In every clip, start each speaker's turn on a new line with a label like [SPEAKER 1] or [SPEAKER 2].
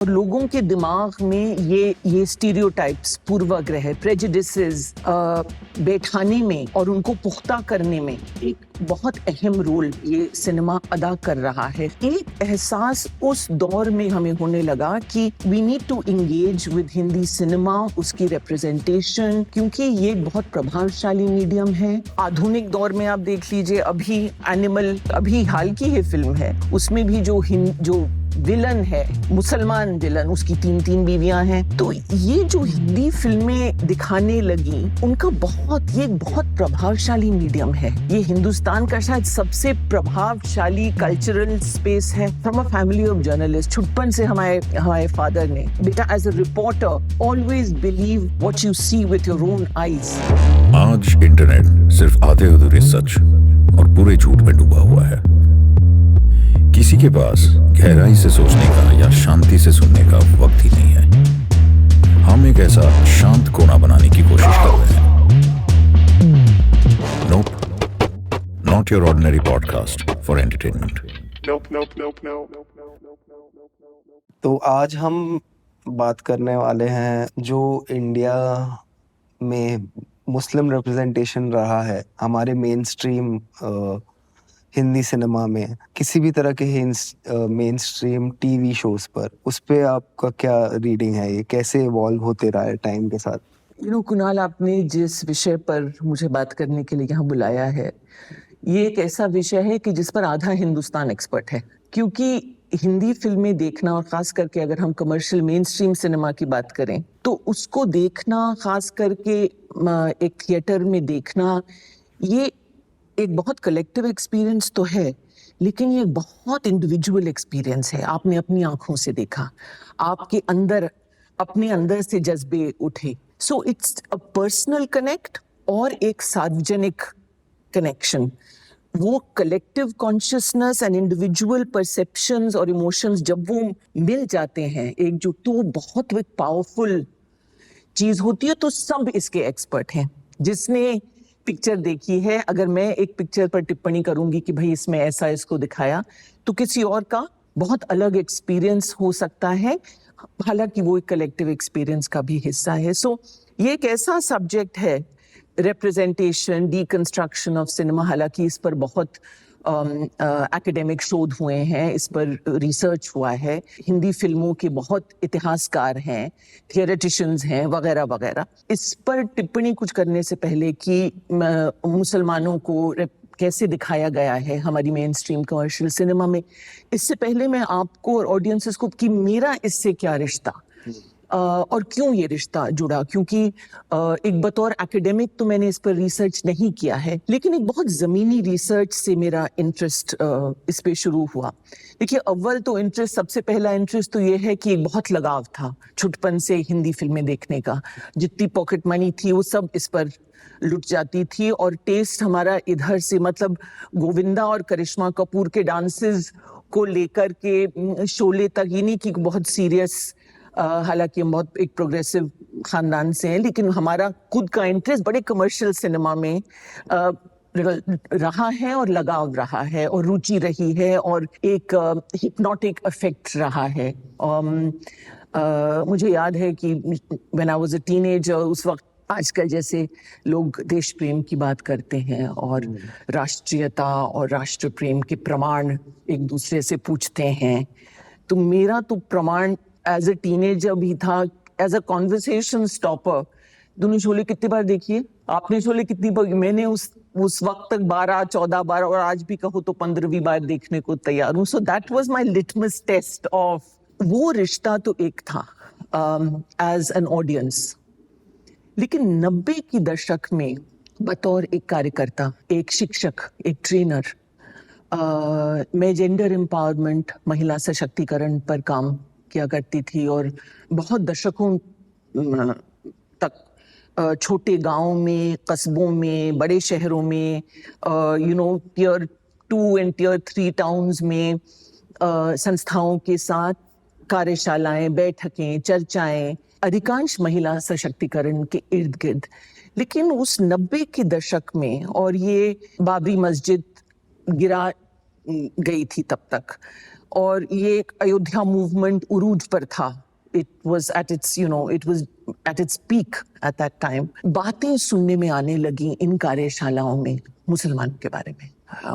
[SPEAKER 1] और लोगों के दिमाग में ये स्टीरियोटाइप्स, पूर्वाग्रह, प्रेजुडिसेस बैठाने में और उनको पुख्ता करने में एक बहुत अहम रोल ये सिनेमा अदा कर रहा है। एक एहसास उस दौर में हमें होने लगा कि we need to engage with Hindi cinema, उसकी रिप्रेजेंटेशन, क्योंकि ये एक बहुत प्रभावशाली मीडियम है। आधुनिक दौर में आप देख लीजिए, अभी एनिमल, अभी हाल की ही फिल्म है, उसमें भी जो विलन है, मुसलमान विलन, उसकी 3 बीवियां हैं। तो ये जो हिंदी फिल्में दिखाने लगी, उनका ये बहुत प्रभावशाली मीडियम है। ये हिंदुस्तान का शायद सबसे प्रभावशाली कल्चरल स्पेस है। From a family of journalist, छुटपन से हमारे फादर ने, बेटा as a reporter always believe what you see with your own eyes.
[SPEAKER 2] आज इंटरनेट सिर्फ आधे अधूरे सच और पूरे झूठ में डूबा हुआ है। किसी के पास गहराई से सोचने का या शांति से सुनने का वक्त ही नहीं है। हम एक ऐसा शांत कोना बनाने की कोशिश कर रहे हैं। Nope, not your ordinary podcast for entertainment.
[SPEAKER 3] Nope.
[SPEAKER 4] तो आज हम बात करने वाले हैं जो इंडिया में मुस्लिम रिप्रेजेंटेशन रहा है हमारे मेन स्ट्रीम हिंदी सिनेमा में, किसी भी तरह के मेन स्ट्रीम टीवी शोज पर, उस पे आपका क्या रीडिंग है? ये कैसे इवॉल्व होते रहा है टाइम के साथ?
[SPEAKER 1] कुणाल, आपने जिस विषय पर मुझे बात करने के लिए यहाँ बुलाया है, ये एक ऐसा विषय है कि जिस पर आधा हिंदुस्तान एक्सपर्ट है। क्योंकि हिंदी फिल्में देखना, और खास करके अगर हम कमर्शियल मेन स्ट्रीम सिनेमा की बात करें, तो उसको देखना, खास करके एक थिएटर में देखना, ये एक बहुत कलेक्टिव एक्सपीरियंस तो है, लेकिन ये बहुत इंडिविजुअल एक्सपीरियंस है। आपने अपनी आंखों से देखा, आपके अंदर, अपने अंदर से जज्बे उठे। So it's a personal connect और एक सार्वजनिक कनेक्शन। वो collective consciousness and individual perceptions और इमोशंस जब वो मिल जाते हैं एकजुट, तो वो बहुत एक पावरफुल चीज होती है। तो सब इसके एक्सपर्ट हैं। जिसने पिक्चर देखी है, अगर मैं एक पिक्चर पर टिप्पणी करूंगी कि भाई इसमें ऐसा इसको दिखाया, तो किसी और का बहुत अलग एक्सपीरियंस हो सकता है, हालांकि वो एक कलेक्टिव एक्सपीरियंस का भी हिस्सा है। सो ये एक ऐसा सब्जेक्ट है, रिप्रेजेंटेशन, डीकंस्ट्रक्शन ऑफ सिनेमा। हालांकि इस पर बहुत एकेडमिक शोध हुए हैं, इस पर रिसर्च हुआ है, हिंदी फिल्मों के बहुत इतिहासकार हैं, थियोरेटिशियंस हैं, वगैरह वगैरह। इस पर टिप्पणी कुछ करने से पहले कि मुसलमानों को कैसे दिखाया गया है हमारी मेन स्ट्रीम कमर्शियल सिनेमा में, इससे पहले मैं आपको और ऑडियंसेस को कि मेरा इससे क्या रिश्ता और क्यों ये रिश्ता जुड़ा। क्योंकि एक बतौर एकेडमिक तो मैंने इस पर रिसर्च नहीं किया है, लेकिन एक बहुत ज़मीनी रिसर्च से मेरा इंटरेस्ट इस पे शुरू हुआ। देखिए, अव्वल तो इंटरेस्ट, सबसे पहला इंटरेस्ट तो ये है कि एक बहुत लगाव था छुटपन से हिंदी फिल्में देखने का। जितनी पॉकेट मनी थी वो सब इस पर लुट जाती थी, और टेस्ट हमारा इधर से, मतलब गोविंदा और करिश्मा कपूर के डांसेस को लेकर के शोले तक, ये नहीं कि बहुत सीरियस, हालांकि हम बहुत एक प्रोग्रेसिव खानदान से हैं, लेकिन हमारा खुद का इंटरेस्ट बड़े कमर्शियल सिनेमा में रहा है, और लगाव रहा है, और रुचि रही है, और एक हिप्नोटिक इफेक्ट रहा है। मुझे याद है कि when I was a teenager, उस वक्त आजकल जैसे लोग देश प्रेम की बात करते हैं और राष्ट्रीयता और राष्ट्र प्रेम के प्रमाण एक दूसरे से पूछते हैं, तो मेरा तो प्रमाण एज ए टीनेजर भी था, एज अ कॉन्वर्सेशन स्टॉपर। दोनों शोले कितनी बार देखिए आपने? शोले कितनी बार? मैंने उस वक्त तक 12-14 बार, और आज भी कहो तो 15वीं बार देखने को तैयार हूँ। So that was my litmus test of, वो रिश्ता तो एक था एज एन ऑडियंस। लेकिन 90 की दशक में बतौर एक कार्यकर्ता, एक शिक्षक, एक ट्रेनर, मैं जेंडर एम्पावरमेंट, महिला सशक्तिकरण पर काम किया करती थी, और बहुत दशकों तक छोटे गांवों में, कस्बों में, बड़े शहरों में, टियर 2 एंड टियर 3 टाउन्स में संस्थाओं के साथ कार्यशालाएं, बैठकें, चर्चाएं, अधिकांश महिला सशक्तिकरण के इर्द गिर्द। लेकिन उस 90 के दशक में, और ये बाबरी मस्जिद गिरा गई थी तब तक, और ये एक अयोध्या मूवमेंट उरूज पर था. It was at its, it was at its peak at that time. बातें सुनने में आने लगी इन कार्यशालाओं में मुसलमान के बारे में.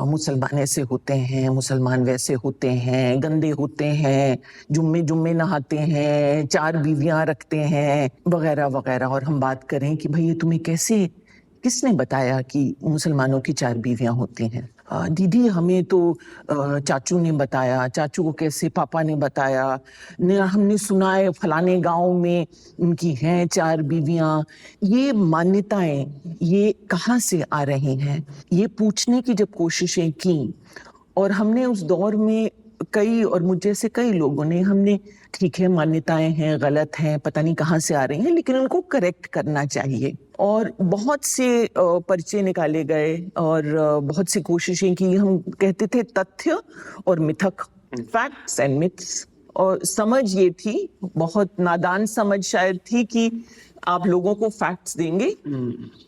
[SPEAKER 1] मुसलमान ऐसे होते हैं, मुसलमान वैसे होते हैं, गंदे होते हैं, जुम्मे नहाते हैं, 4 बीवियां रखते हैं, वगैरह वगैरह. और हम बात करें कि भाई ये तुम्हें किसने बताया कि मुसलमानों की 4 बीवियां होती हैं? दीदी हमें तो चाचू ने बताया. चाचू को कैसे? पापा ने बताया. हमने सुना है फलाने गांव में उनकी हैं 4 बीवियां. ये मान्यताएं ये कहाँ से आ रही हैं? ये पूछने की जब कोशिशें की, और हमने उस दौर में और मुझ जैसे कई लोगों ने, हमने ठीक है मान्यताएं हैं, गलत हैं, पता नहीं कहाँ से आ रही हैं, लेकिन उनको करेक्ट करना चाहिए. और बहुत से पर्चे निकाले गए और बहुत सी कोशिशें की. हम कहते थे तथ्य और मिथक, फैक्ट्स एंड मिथ्स. और समझ ये थी, बहुत नादान समझ शायद थी, कि आप लोगों को फैक्ट्स देंगे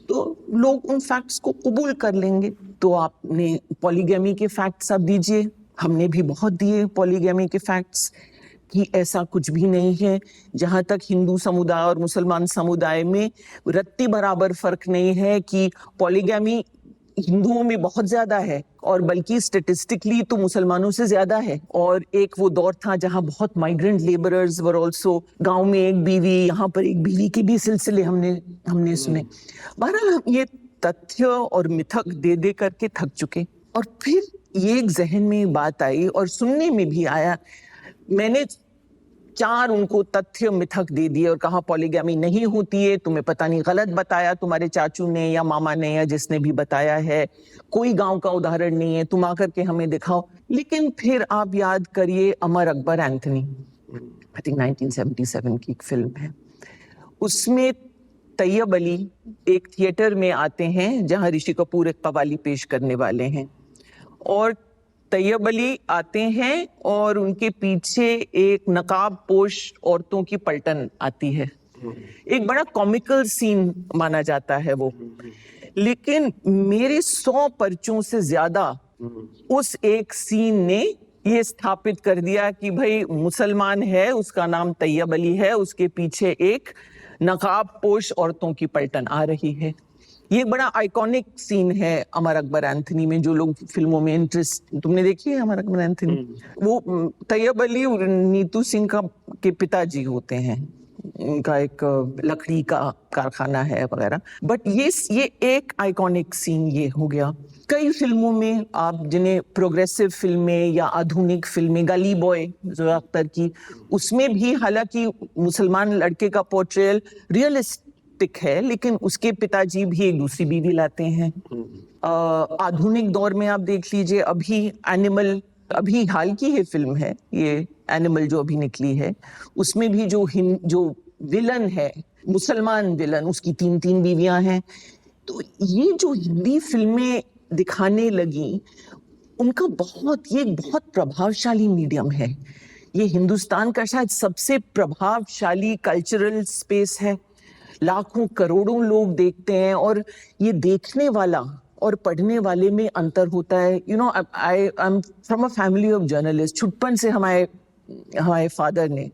[SPEAKER 1] तो लोग उन फैक्ट्स को कबूल कर लेंगे. तो आपने पॉलीगैमी के फैक्ट्स आप दीजिए. हमने भी बहुत दिए पॉलीगैमी के फैक्ट्स कि ऐसा कुछ भी नहीं है. जहाँ तक हिंदू समुदाय और मुसलमान समुदाय में रत्ती बराबर फर्क नहीं है कि पॉलीगैमी हिंदुओं में बहुत ज्यादा है, और बल्कि स्टेटिस्टिकली तो मुसलमानों से ज्यादा है. और एक वो दौर था जहाँ बहुत माइग्रेंट लेबरर्स वर ऑल्सो, गाँव में एक बीवी, यहाँ पर एक बीवी के भी सिलसिले हमने सुने. बहरहाल हम ये तथ्य और मिथक दे करके थक चुके. और फिर ये एक जहन में बात आई और सुनने में भी आया. मैंने 4 उनको तथ्य मिथक दे दिए और कहा पॉलीगैमी नहीं होती है, तुम्हें पता नहीं गलत बताया तुम्हारे चाचू ने या मामा ने या जिसने भी बताया है. कोई गांव का उदाहरण नहीं है, तुम आकर के हमें दिखाओ. लेकिन फिर आप याद करिए अमर अकबर एंथनी, आई थिंक 1977 की एक फिल्म है. उसमें तैयब अली एक थिएटर में आते हैं जहां ऋषि कपूर एक कव्वाली पेश करने वाले हैं, और तैयब अली आते हैं और उनके पीछे एक नकाब पोश औरतों की पलटन आती है. एक बड़ा कॉमिकल सीन माना जाता है वो. लेकिन मेरे 100 पर्चों से ज्यादा उस एक सीन ने ये स्थापित कर दिया कि भाई मुसलमान है, उसका नाम तैयब अली है, उसके पीछे एक नकाब पोश औरतों की पलटन आ रही है. ये बड़ा आइकॉनिक सीन है अमर अकबर एंथनी में. जो लोग फिल्मों में इंटरेस्ट, तुमने देखी है अमर अकबर एंथनी? वो तैयब अली नीतू सिंह के पिताजी होते हैं. उनका एक लकड़ी का कारखाना है वगैरह. बट ये एक आइकॉनिक सीन ये हो गया. कई फिल्मों में आप जिन्हें प्रोग्रेसिव फिल्में या आधुनिक फिल्में, गली बॉय ज़ोया अख्तर की, उसमें भी हालांकि मुसलमान लड़के का पोर्ट्रेयल रियलिस्टिक है, लेकिन उसके पिताजी भी एक दूसरी बीवी लाते हैं. आधुनिक दौर में आप देख लीजिए, अभी एनिमल, अभी हाल की ये फिल्म है, ये एनिमल जो अभी निकली है, उसमें भी जो विलन है, मुसलमान विलन, उसकी 3 बीवियां हैं. तो ये जो हिंदी फिल्में दिखाने लगी, उनका ये बहुत प्रभावशाली मीडियम है. ये हिंदुस्तान का शायद सबसे प्रभावशाली कल्चरल स्पेस है. लाखों करोड़ों लोग देखते हैं, और ये देखने वाला और पढ़ने वाले में अंतर होता है. I am from a family of journalist. छुटपन से हमारे फादर ने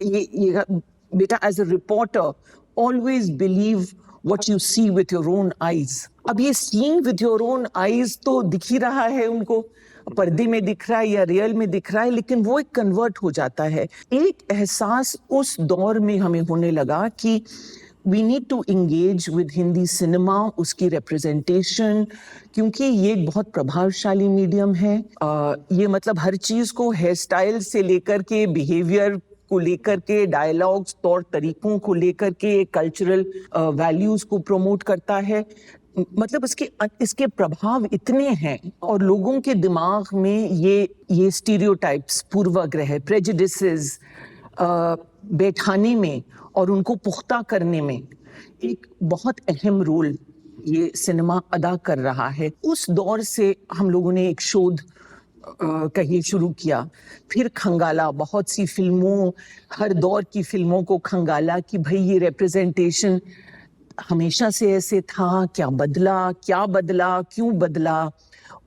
[SPEAKER 1] ये बेटा, as a reporter always believe what you see with your own eyes. अब ये seeing with your own eyes तो दिख ही रहा है उनको, पर्दे में दिख रहा है या रियल में दिख रहा है, लेकिन वो एक कन्वर्ट हो जाता है. एक एहसास उस दौर में हमें होने लगा कि we need to engage with Hindi cinema, उसकी रिप्रेजेंटेशन, क्योंकि ये एक बहुत प्रभावशाली मीडियम है. ये मतलब हर चीज को, हेयर स्टाइल से लेकर के बिहेवियर को लेकर के, डायलॉग्स, तौर तरीकों को लेकर के, कल्चरल वैल्यूज को प्रमोट करता है. मतलब इसके प्रभाव इतने हैं, और लोगों के दिमाग में ये स्टीरियोटाइप्स, पूर्वाग्रह, प्रेजुडिसेस बैठाने में और उनको पुख्ता करने में एक बहुत अहम रोल ये सिनेमा अदा कर रहा है. उस दौर से हम लोगों ने एक शोध कहीं शुरू किया, फिर खंगाला, बहुत सी फिल्मों, हर दौर की फिल्मों को खंगाला कि भाई ये रिप्रेजेंटेशन हमेशा से ऐसे था, क्या बदला, क्यों बदला,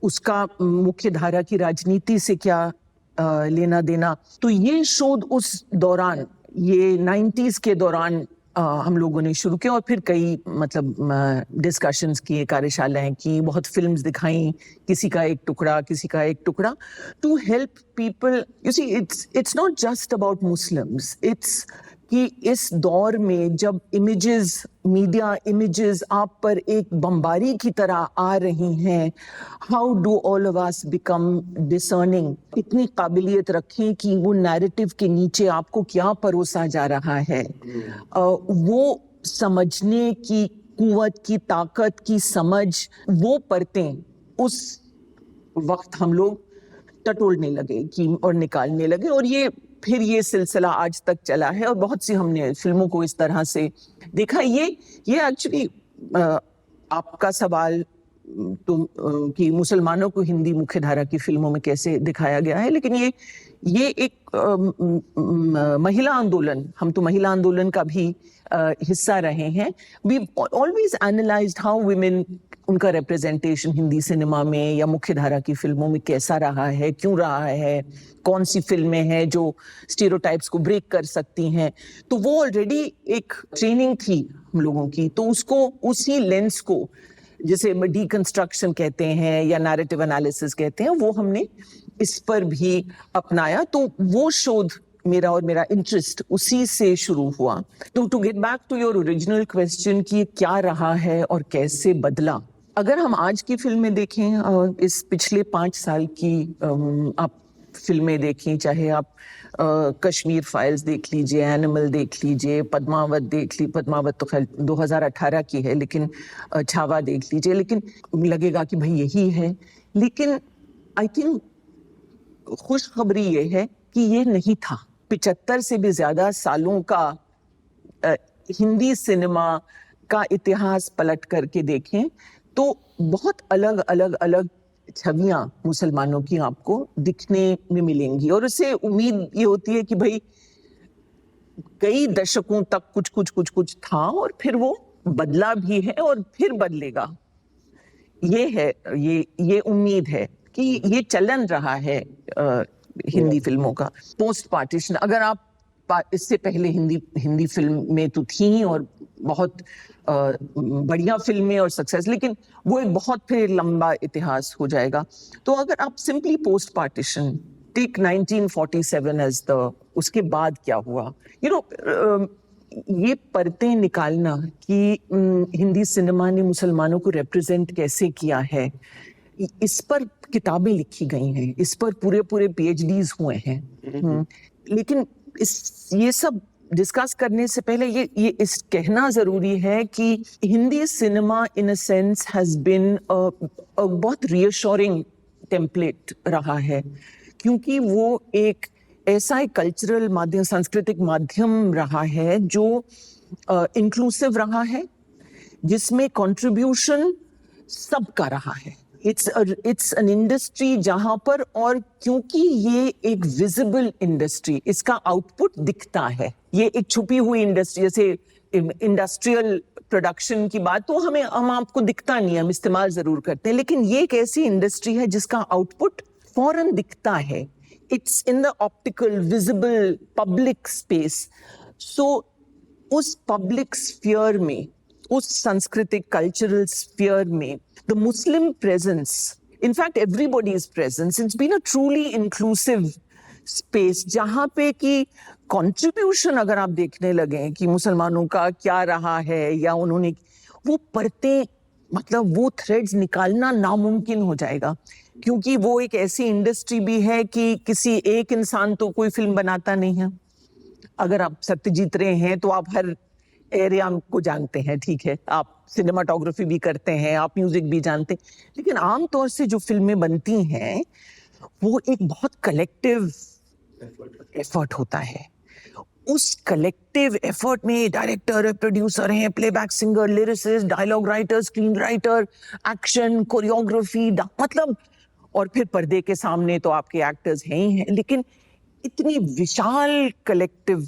[SPEAKER 1] उसका मुख्य धारा की राजनीति से क्या लेना देना। तो ये शोध उस दौरान, ये 90s के दौरान हम लोगों ने शुरू किया और फिर कई मतलब डिस्कशंस किए, कार्यशालाएं की, बहुत फिल्म्स दिखाई, किसी का एक टुकड़ा, to help people. You see, it's not just about Muslims, it's कि इस दौर में जब इमेजेस, मीडिया इमेजेस आप पर एक बमबारी की तरह आ रही हैं, how do all of us become discerning, इतनी काबिलियत रखें कि वो नैरेटिव के नीचे आपको क्या परोसा जा रहा है, वो समझने की कुव्वत की, ताकत की समझ, वो परतें उस वक्त हम लोग टटोलने लगे कि और निकालने लगे, और फिर ये सिलसिला आज तक चला है और बहुत सी हमने फिल्मों को इस तरह से देखा। ये एक्चुअली आपका सवाल कि मुसलमानों को हिंदी मुख्यधारा की फिल्मों में कैसे दिखाया गया है, लेकिन ये एक महिला आंदोलन, हम तो महिला आंदोलन का भी हिस्सा रहे हैं। We always analysed how women, उनका रिप्रेजेंटेशन हिंदी सिनेमा में या मुख्यधारा की फिल्मों में कैसा रहा है, क्यों रहा है, कौन सी फिल्में हैं जो स्टीरियोटाइप्स को ब्रेक कर सकती हैं। तो वो ऑलरेडी एक ट्रेनिंग थी हम लोगों की, तो उसको, उसी लेंस को, जिसे डीकंस्ट्रक्शन कहते हैं या नैरेटिव एनालिसिस कहते हैं, वो हमने इस पर भी अपनाया। तो वो शोध मेरा इंटरेस्ट उसी से शुरू हुआ। तो to get back to your original question कि क्या रहा है और कैसे बदला, अगर हम आज की फिल्में देखें, इस पिछले 5 साल की आप फिल्में देखें, चाहे आप कश्मीर फाइल्स देख लीजिए, एनिमल देख लीजिए, पद्मावत देख ली, पद्मावत तो खैर 2018 की है, लेकिन छावा देख लीजिए, लेकिन लगेगा कि भाई यही है। लेकिन आई थिंक खुशखबरी ये है कि ये नहीं था। 75 से भी ज्यादा सालों का हिंदी सिनेमा का इतिहास पलट करके देखें तो बहुत अलग छवियां मुसलमानों की आपको दिखने में मिलेंगी, और उससे उम्मीद ये होती है कि भाई कई दशकों तक कुछ था और फिर वो बदला भी है और फिर बदलेगा। ये उम्मीद है कि ये चलन रहा है हिंदी फिल्मों का। पोस्ट पार्टीशन, अगर आप इससे पहले हिंदी फिल्म में तो थी और बहुत बढ़िया फिल्में और सक्सेस, लेकिन वो एक बहुत फिर लंबा इतिहास हो जाएगा। तो अगर आप simply post partition take 1947 as the, उसके बाद क्या हुआ, ये परतें निकालना कि हिंदी सिनेमा ने मुसलमानों को रिप्रेजेंट कैसे किया है, इस पर किताबें लिखी गई हैं, इस पर पूरे PhDs हुए हैं। लेकिन ये सब डिस्कस करने से पहले ये इस कहना जरूरी है कि Hindi cinema in a sense has been बहुत रियश्योरिंग टेम्पलेट रहा है, क्योंकि वो एक ऐसा एक कल्चरल माध्यम, सांस्कृतिक माध्यम रहा है जो इंक्लूसिव रहा है, जिसमें कंट्रीब्यूशन सबका रहा है। इट्स एन इंडस्ट्री जहां पर, और क्योंकि ये एक विजिबल इंडस्ट्री, इसका आउटपुट दिखता है, ये एक छुपी हुई इंडस्ट्री, जैसे इंडस्ट्रियल प्रोडक्शन की बात तो हम आपको दिखता नहीं है, हम इस्तेमाल जरूर करते हैं, लेकिन ये एक ऐसी इंडस्ट्री है जिसका आउटपुट फौरन दिखता है। It's in the optical visible public space. So उस पब्लिक स्फीयर में, उस सांस्कृतिक कल्चरल स्फीयर में, the Muslim presence, in fact everybody's presence, it's been a truly inclusive space, जहाँ पे कि contribution अगर आप देखने लगे कि मुसलमानों का क्या रहा है या उन्होंने, वो परतें, मतलब वो थ्रेड्स निकालना नामुमकिन हो जाएगा, क्योंकि वो एक ऐसी इंडस्ट्री भी है कि किसी एक इंसान तो कोई फिल्म बनाता नहीं है। अगर आप सत्यजीत रे हैं तो आप हर एरिया को जानते हैं, ठीक है, आप सिनेमाटोग्राफी भी करते हैं, आप म्यूजिक भी जानते हैं, लेकिन आमतौर से जो फिल्में बनती हैं वो एक बहुत कलेक्टिव एफर्ट होता है। उस कलेक्टिव एफर्ट में डायरेक्टर, प्रोड्यूसर हैं, playback singer, lyricist, dialogue writer, screen writer, action, choreography, मतलब, और फिर पर्दे के सामने तो आपके एक्टर्स हैं ही हैं, लेकिन इतनी विशाल कलेक्टिव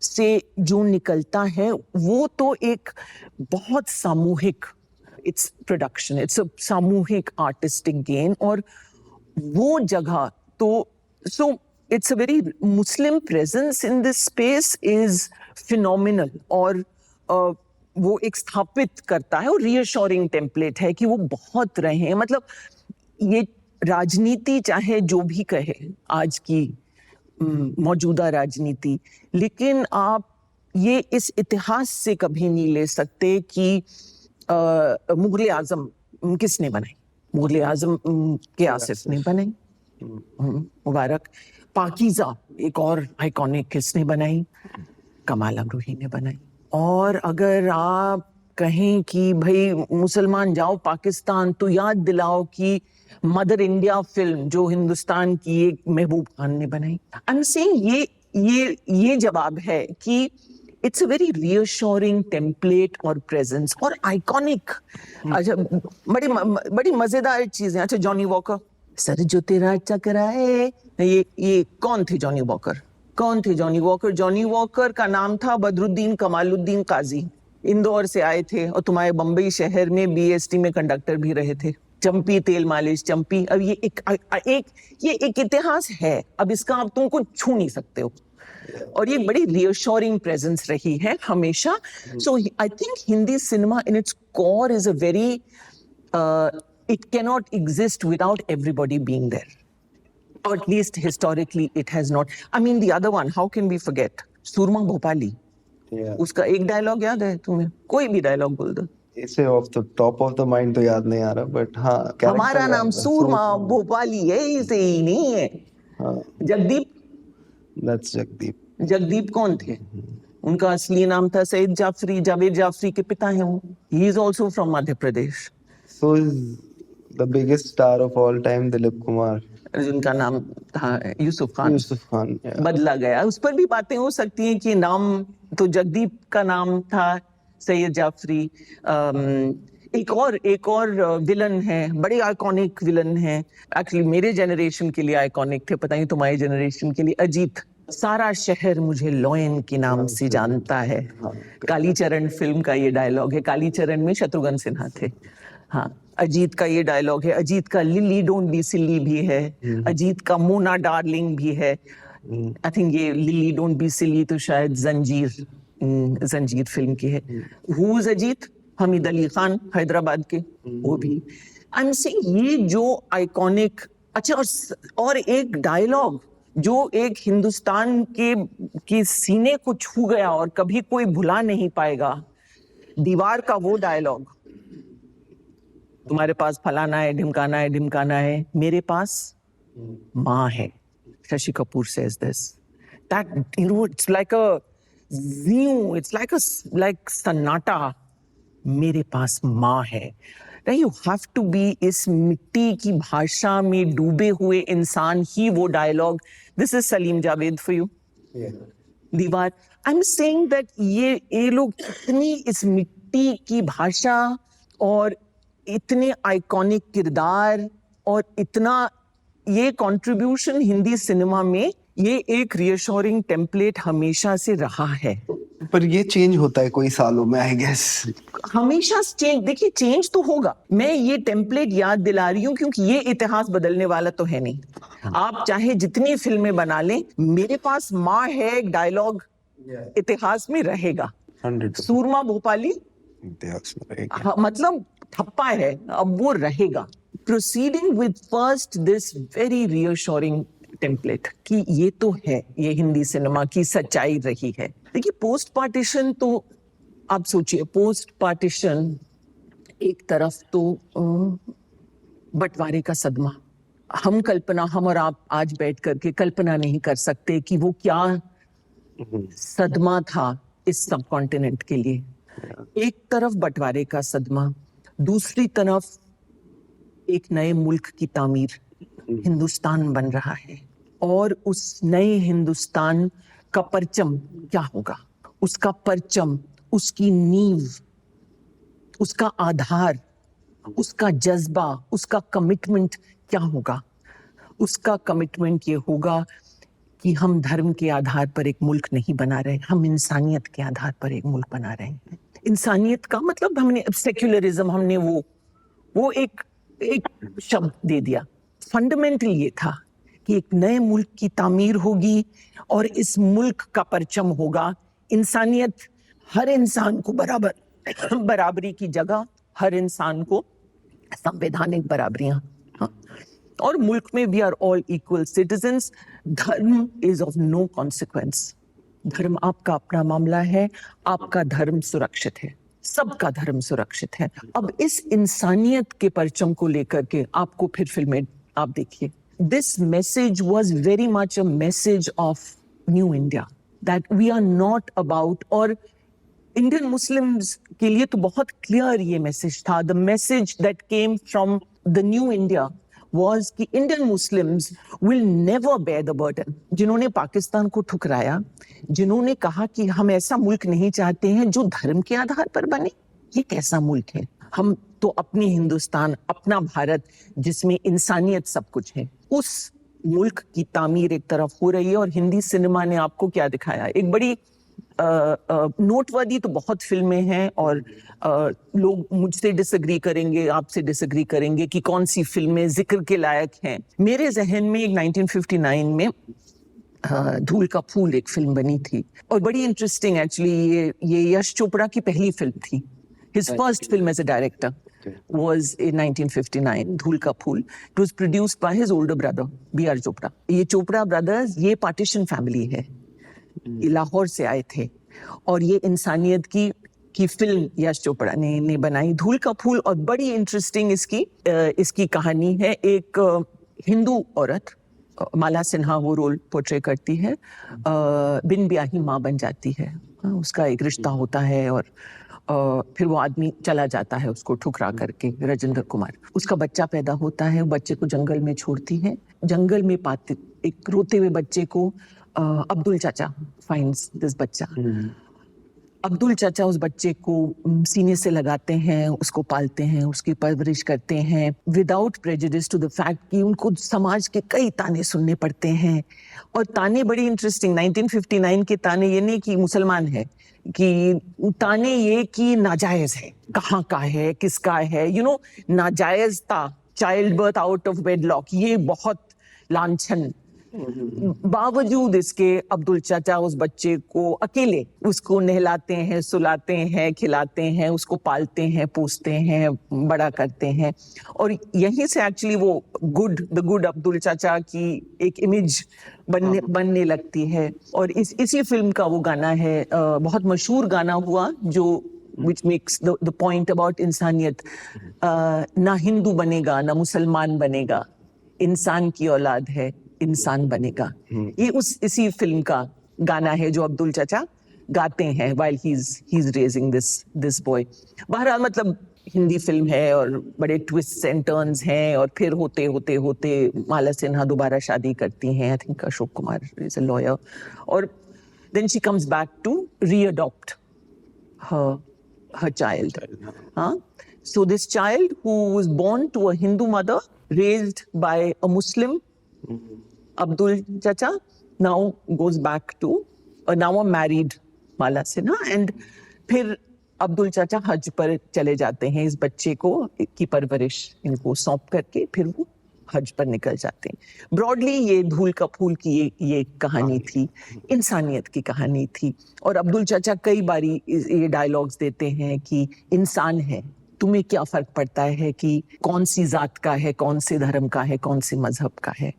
[SPEAKER 1] से जो निकलता है वो तो एक बहुत सामूहिक, इट्स प्रोडक्शन, इट्स अ सामूहिक आर्टिस्टिक गेन, और वो जगह तो So it's a very Muslim presence in this space is phenomenal और वो एक स्थापित करता है और reassuring template है कि वो बहुत रहे हैं. मतलब ये राजनीति चाहे जो भी कहे आज की मौजूदा राजनीति, लेकिन आप ये इस इतिहास से कभी नहीं ले सकते कि मुगल आजम किसने बनाई. मुगल आजम के आसिफ ने बनाई, मुबारक. पाकीज़ा एक और आइकॉनिक किसने बनाई, कमाल अमरोही ने बनाई. और अगर आप कहें कि भाई मुसलमान जाओ पाकिस्तान तो याद दिलाओ कि मदर इंडिया फिल्म जो हिंदुस्तान की एक महबूब खान ने बनाई. आई एम सेइंग ये जवाब है कि it's a very reassuring template और प्रेजेंस और आइकॉनिक. अच्छा, बड़ी मजेदार चीजें. अच्छा, जॉनी वॉकर, सर जो तेरा चकराए, ये कौन थे जॉनी वॉकर? कौन थे जॉनी वॉकर? जॉनी वॉकर का नाम था बदरुद्दीन कमालुद्दीन काजी. इंदौर से आए थे और तुम्हारे बंबई शहर में बीएसटी में कंडक्टर भी रहे थे. चंपी तेल मालिश चंपी. अब ये एक इतिहास है. अब इसका आप तुमको छू नहीं सकते हो. और ये बड़ी रियश्योरिंग प्रेजेंस रही है हमेशा. So I think Hindi cinema in its core is a very it cannot exist without everybody being there, or at least historically it has not. I mean, the other one, how can we forget Surma Bhopali? उसका एक dialogue याद है तुम्हें? कोई भी dialogue बोल दो.
[SPEAKER 4] इसे of the top of the mind तो याद नहीं आ रहा, बट हाँ,
[SPEAKER 1] हमारा नाम सूरमा भोपाली है, इसे ही नहीं है. जगदीप,
[SPEAKER 4] दैट्स जगदीप.
[SPEAKER 1] जगदीप कौन थे? उनका असली नाम था सैयद जाफरी. जावेद जाफरी के पिता हैं वो. He is also from Madhya Pradesh.
[SPEAKER 4] So is the biggest star of all time Dilip Kumar,
[SPEAKER 1] जिनका नाम था यूसुफ खान.
[SPEAKER 4] यूसुफ खान
[SPEAKER 1] बदला गया. उस पर भी बातें हो सकती हैं कि नाम तो जगदीप का नाम था, सैयद जाफरी. एक और विलन है, बड़े आइकॉनिक विलन है. एक्चुअली मेरे जनरेशन के लिए आइकॉनिक थे, पता नहीं तुम्हारी जनरेशन के लिए. अजीत, सारा शहर मुझे लॉयन के नाम से जानता है. कालीचरण फिल्म का ये डायलॉग है. कालीचरण में शत्रुघ्न सिन्हा थे. हाँ, अजीत का ये डायलॉग है. अजीत का लिली डोंट बी सिली भी है. अजीत का मोना डार्लिंग भी है. आई थिंक ये लिली डोंट बी सिली तो शायद जंजीर फिल्म की है. Who is Ajit? हमीद अली खान, हैदराबाद के, वो भी. आई एम सेइंग ये जो आइकॉनिक. अच्छा, और एक डायलॉग जो एक हिंदुस्तान के सीने को छू गया और कभी कोई भुला नहीं पाएगा, दीवार का वो डायलॉग. तुम्हारे पास फलाना है, ढिमकाना है, ढिमकाना है, मेरे पास माँ है. Shashi Kapoor says this. That, you know, it's like a zing, it's like सन्नाटा. मेरे पास माँ है. Now you have to be इस मिट्टी की भाषा में डूबे हुए इंसान ही वो dialogue. This is Salim Javed for you. दीवार. I'm saying that ये लोग इतनी इस मिट्टी की भाषा और इतने आइकॉनिक किरदार और इतना ये कंट्रीब्यूशन हिंदी सिनेमा में, ये एक रियश्योरिंग टेम्पलेट हमेशा से रहा है.
[SPEAKER 4] पर ये चेंज होता है कोई सालों में, आई गेस.
[SPEAKER 1] हमेशा चेंज. देखिए, चेंज तो होगा. मैं ये टेम्पलेट याद दिला रही हूँ क्योंकि ये इतिहास बदलने वाला तो है नहीं. आप चाहे जितनी फिल्में बना लें, मेरे पास माँ है एक डायलॉग इतिहास में रहेगा.
[SPEAKER 4] 100%
[SPEAKER 1] सूरमा भोपाली
[SPEAKER 4] इतिहास में रहेगा.
[SPEAKER 1] हाँ, मतलब ठप्पा है, अब वो रहेगा. Proceeding with first this very reassuring template कि ये तो है, ये हिंदी सिनेमा की सच्चाई रही है. देखिए, पोस्ट पार्टीशन तो आप सोचिए, पोस्ट पार्टीशन एक तरफ तो बंटवारे का सदमा. हम और आप आज बैठ करके कल्पना नहीं कर सकते कि वो क्या सदमा था इस सब कॉन्टिनेंट के लिए. एक तरफ बंटवारे का सदमा, दूसरी तरफ एक नए मुल्क की तामीर. हिंदुस्तान बन रहा है और उस नए हिंदुस्तान का परचम क्या होगा? उसका परचम, उसकी नींव, उसका आधार, उसका जज्बा, उसका कमिटमेंट क्या होगा? उसका कमिटमेंट ये होगा कि हम धर्म के आधार पर एक मुल्क नहीं बना रहे, हम इंसानियत के आधार पर एक मुल्क बना रहे हैं. इंसानियत का मतलब हमने सेक्युलरिज्म, हमने वो एक शब्द दे दिया. फंडामेंटल ये था कि एक नए मुल्क की तामीर होगी और इस मुल्क का परचम होगा इंसानियत, हर इंसान को बराबरी की जगह, हर इंसान को संवैधानिक बराबरियां, हाँ। और मुल्क में we are all equal citizens. धर्म इज ऑफ नो कॉन्सिक्वेंस। धर्म आपका अपना मामला है, आपका धर्म सुरक्षित है, सबका धर्म सुरक्षित है। अब इस इंसानियत के परचम को लेकर के आपको फिर फिल्में आप देखिए, this message was very much a message of new India, that we are not about, और इंडियन मुस्लिम्स के लिए तो बहुत क्लियर ये मैसेज था। The message that came from the new India was कि Indian Muslims will never bear the burden। जिन्होंने पाकिस्तान को ठुकराया, जिन्होंने कहा कि हम ऐसा मुल्क नहीं चाहते हैं जो धर्म के आधार पर बने, ये कैसा मुल्क है? हम तो अपनी हिंदुस्तान, अपना भारत जिसमें इंसानियत सब कुछ है, उस मुल्क की तामीर एक तरफ हो रही है। और हिंदी सिनेमा ने आपको क्या दिखाया? एक बड़ी नोटवर्दी तो बहुत फिल्में हैं, और लोग मुझसे डिसएग्री करेंगे, आपसे डिसएग्री करेंगे कि कौन सी फिल्में जिक्र के लायक हैं। मेरे जहन में एक 1959 में धूल का फूल एक फिल्म बनी थी, और बड़ी इंटरेस्टिंग एक्चुअली, ये यश चोपड़ा की पहली फिल्म थी। His first film as a director was in 1959, धूल का फूल। It was produced by his older brother, B.R. Chopra. ये चोपड़ा ब्रदर्स, ये पार्टीशन फैमिली है, ये लाहौर से आए थे, और ये इंसानियत की फिल्म यश चोपड़ा ने बनाई, धूल का फूल। और बड़ी इंटरेस्टिंग इसकी कहानी है। एक हिंदू औरत, माला सिन्हा वो रोल पोर्ट्रे करती है, बिन ब्याही माँ बन जाती है। उसका एक रिश्ता होता है, और फिर वो आदमी चला जाता है उसको ठुकरा करके, राजेंद्र कुमार। उसका बच्चा पैदा होता है, बच्चे को जंगल में छोड़ती है। जंगल में पाते एक रोते हुए बच्चे को अब्दुल चाचा फाइंड्स दिस बच्चा। अब्दुल चाचा उस बच्चे को सीने से लगाते हैं, उसको पालते हैं, उसकी परवरिश करते हैं, without prejudice to the fact कि उनको समाज के कई ताने सुनने पड़ते हैं। और ताने बड़ी इंटरेस्टिंग, 1959 के ताने ये नहीं कि मुसलमान है, कि ताने ये कि नाजायज है, कहाँ का है, किसका है, नाजायजता, child birth out of wedlock, ये बहुत लांछन। बावजूद इसके अब्दुल चाचा उस बच्चे को अकेले उसको नहलाते हैं, सुलाते हैं, खिलाते हैं, उसको पालते हैं, पोसते हैं, बड़ा करते हैं। और यहीं से एक्चुअली वो द गुड अब्दुल चाचा की एक इमेज बनने लगती है। और इसी फिल्म का वो गाना है, बहुत मशहूर गाना हुआ, जो which makes the point about इंसानियत। ना हिंदू बनेगा, ना मुसलमान बनेगा, इंसान की औलाद है, इंसान बनेगा। ये इसी फिल्म का गाना है जो अब्दुल चाचा गाते हैं while he's raising this boy। बहरहाल मतलब हिंदी फिल्म है, और बड़े ट्विस्ट एंड टर्न्स हैं, और फिर होते माला सिन्हा दोबारा शादी करती हैं, I think Ashok Kumar is a lawyer, और then she comes back to readopt her child। So this child who was born to a Hindu mother, raised by a Muslim, Abdul Chacha, now goes back to now a married Mala Sinha, and फिर अब्दुल चाचा हज पर चले जाते हैं इस बच्चे को की परवरिश इनको सौंप करके, फिर वो हज पर निकल जाते हैं। ब्रॉडली ये धूल का फूल की ये कहानी थी, इंसानियत की कहानी थी। और अब्दुल चाचा कई बारी ये डायलॉग्स देते हैं कि इंसान है, तुम्हें क्या फर्क पड़ता है कि कौन सी जात का है, कौन से धर्म का है, कौन से मजहब का है।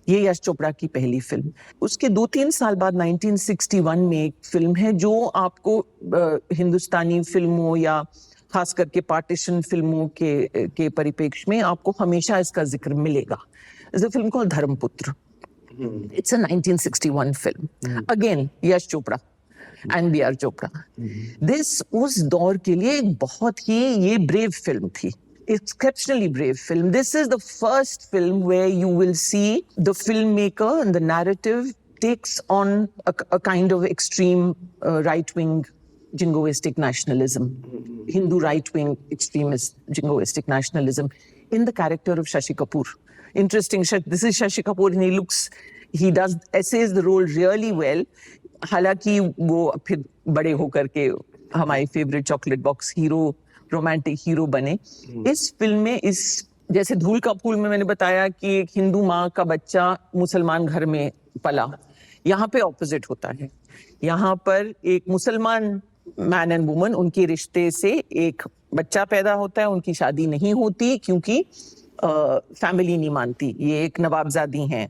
[SPEAKER 1] ये यश चोपड़ा की पहली फिल्म। उसके 2-3 साल बाद 1961 में एक फिल्म है जो आपको हिंदुस्तानी फिल्मों या खास करके पार्टीशन फिल्मों के परिप्रेक्ष्य में आपको हमेशा इसका जिक्र मिलेगा। It's a film called Dharmaputra. It's a 1961 film, again Yash Chopra and B R Chopra. This उस दौर के लिए एक बहुत ही ये ब्रेव फिल्म थी, exceptionally brave film. This is the first film where you will see the filmmaker and the narrative takes on a kind of extreme right-wing jingoistic nationalism, Hindu right-wing extremist jingoistic nationalism in the character of Shashi Kapoor. Interesting, this is Shashi Kapoor and he essays the role really well. हालांकि वो फिर बड़े होकर के हमारे favourite chocolate box hero, romantic hero बने। इस film में इस जैसे धूल का फूल में मैंने बताया कि एक हिंदू माँ का बच्चा मुसलमान घर में पला, यहाँ पे ऑपोजिट होता है। यहाँ पर एक मुसलमान मैन एंड वुमन, उनके रिश्ते से एक बच्चा पैदा होता है, उनकी शादी नहीं होती क्योंकि फैमिली नहीं मानती। ये एक नवाबजादी हैं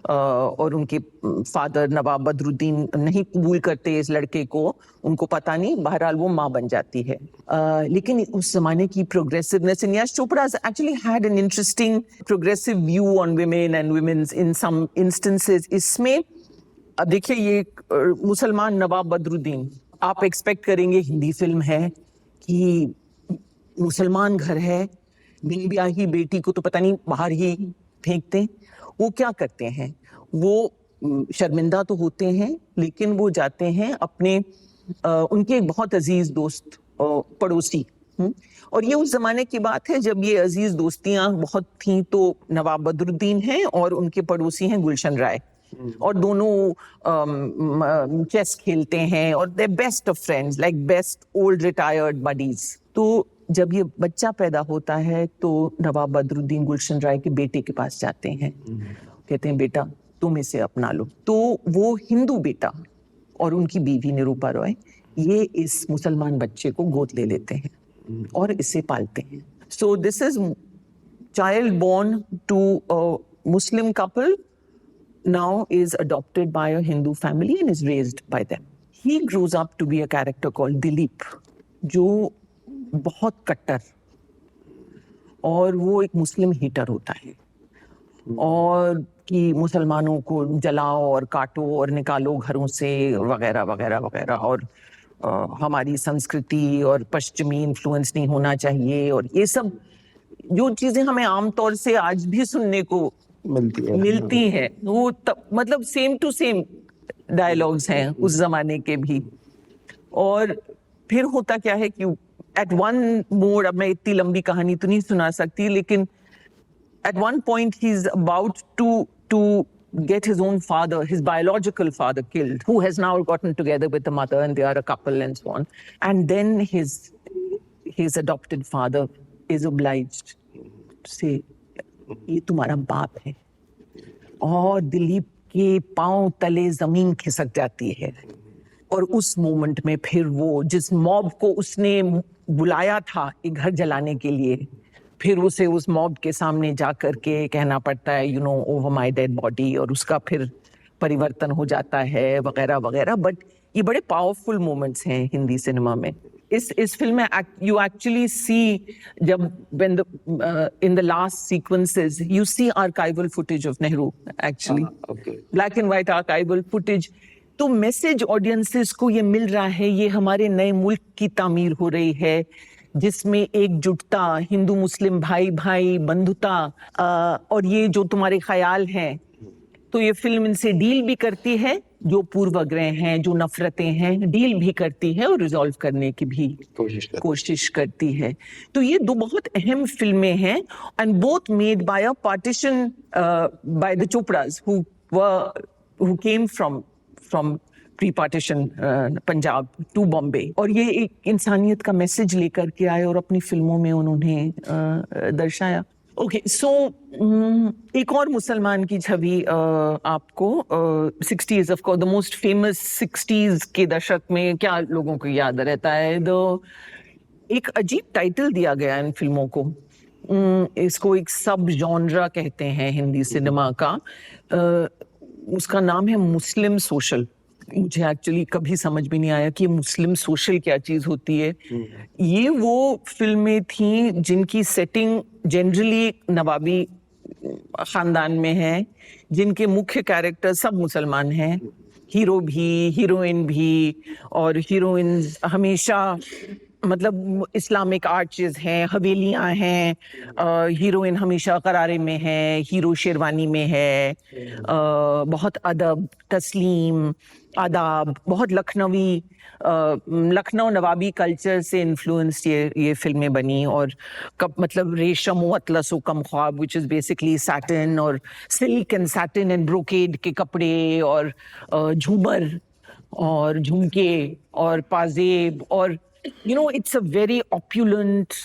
[SPEAKER 1] और उनके फादर नवाब बदरुद्दीन नहीं कबूल करते इस लड़के को, उनको पता नहीं, बहरहाल वो माँ बन जाती है। लेकिन उस जमाने की progressiveness, Yash Chopra actually had an interesting progressive view on women and women's in some instances. इसमें अब देखिए, ये मुसलमान नवाब बदरुद्दीन, आप एक्सपेक्ट करेंगे हिंदी फिल्म है कि मुसलमान घर है, बिन ब्याही बेटी को तो पता नहीं बाहर ही फेंकते। वो क्या करते हैं, वो शर्मिंदा तो होते हैं, लेकिन वो जाते हैं अपने उनके एक बहुत अजीज दोस्त पड़ोसी, और ये उस जमाने की बात है जब ये अजीज दोस्तियां बहुत थीं। तो नवाब बदरुद्दीन हैं और उनके पड़ोसी हैं गुलशन राय, और दोनों चेस खेलते हैं और the best of friends, like best old retired buddies. तो जब ये बच्चा पैदा होता है तो नवाब बदरुद्दीन गुलशन राय के बेटे के पास जाते हैं, कहते हैं बेटा तुम इसे अपना लो। तो वो हिंदू बेटा और उनकी बीवी निरूपा रॉय ये इस मुसलमान बच्चे को गोद ले लेते हैं और इसे पालते हैं। So this is child born to a Muslim couple now is adopted by a Hindu family and is raised by them. He grows up to be a character called Dilip, जो बहुत कट्टर, और वो एक मुस्लिम हीटर होता है, और कि मुसलमानों को जलाओ और काटो और निकालो घरों से वगैरह वगैरह वगैरह, और हमारी संस्कृति और पश्चिमी इन्फ्लुएंस नहीं होना चाहिए, और ये सब जो चीजें हमें आमतौर से आज भी सुनने को मिलती है, वो मतलब सेम टू सेम डायलॉग्स हैं उस जमाने के भी। और फिर होता क्या है कि एट वन मोड, अब मैं इतनी लंबी कहानी तो नहीं सुना सकती, लेकिन at one point he is about to get his own father, his biological father, killed, who has now gotten together with the mother and they are a couple and so on. And then his adopted father is obliged to say, ये तुम्हारा बाप है, और दिलीप के पांव तले जमीन खिसक जाती है। और उस मोमेंट में फिर वो जिस मॉब को उसने बुलाया था एक घर जलाने के लिए, फिर उसे उस मॉब के सामने जा करके कहना पड़ता है you know over my dead body, और उसका फिर परिवर्तन हो जाता है वगैरह वगैरह। बट ये बड़े पावरफुल मोमेंट्स हैं हिंदी सिनेमा में। इस फिल्म में you actually see, जब when in the last sequences you see archival footage of Nehru actually, black and white archival footage। तो मैसेज ऑडियंसेस को ये मिल रहा है, ये हमारे नए मुल्क की तामीर हो रही है जिसमें एकजुटता, हिंदू मुस्लिम भाई भाई बंधुता, और ये जो तुम्हारे ख्याल हैं, तो ये फिल्म इनसे डील भी करती है, जो पूर्वाग्रह हैं, जो नफरतें हैं, डील भी करती है और रिजॉल्व करने की भी कोशिश करती है। तो ये दो बहुत अहम फिल्में हैं, and both made by a partition by the Chopras who came from pre-partition Punjab to Bombay, और ये एक इंसानियत का मैसेज लेकर के आए और अपनी फिल्मों में उन्होंने दर्शाया। ओके, सो एक और मुसलमान की छवि आपको 60s, of course the most famous 60s के दशक में क्या लोगों को याद रहता है? एक अजीब टाइटल दिया गया इन फिल्मों को, इसको एक सब जॉनरा कहते हैं हिंदी सिनेमा का, उसका नाम है मुस्लिम सोशल। मुझे एक्चुअली कभी समझ में नहीं आया कि मुस्लिम सोशल क्या चीज होती है। ये वो फिल्में थी जिनकी सेटिंग जनरली नवाबी खानदान में है, जिनके मुख्य कैरेक्टर सब मुसलमान हैं, हीरो भी, हीरोइन भी, और हीरोइन हमेशा मतलब इस्लामिक आर्चेस हैं, हवेलियां हैं, हीरोइन हमेशा करारे में है, हीरो शेरवानी में है, बहुत अदब, तस्लीम, आदाब, बहुत लखनऊ नवाबी कल्चर से इन्फ्लुएंस ये फिल्में बनी। और कब मतलब रेशम व अतलस व कम ख्वाब, विच इज़ बेसिकली सैटिन और silk and satin and brocade के कपड़े, और झूमर और झुमके और पाजेब, और you know it's a very opulent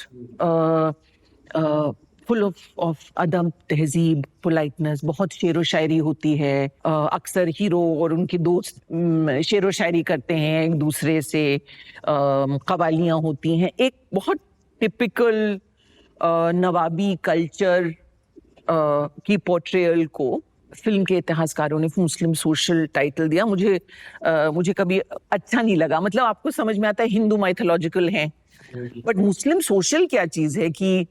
[SPEAKER 1] full of अदब, तहजीब, पोलाइटनेस, बहुत शेरो शायरी होती है। अक्सर हीरो और उनके दोस्त शेरो शायरी करते हैं एक दूसरे से, कवालियाँ होती हैं। एक बहुत टिपिकल नवाबी कल्चर की पोर्ट्रेयल को फिल्म के इतिहासकारों ने मुस्लिम सोशल टाइटल दिया। मुझे कभी अच्छा नहीं लगा। मतलब आपको समझ में आता है हिंदू माइथोलॉजिकल है, बट मुस्लिम सोशल क्या चीज है कि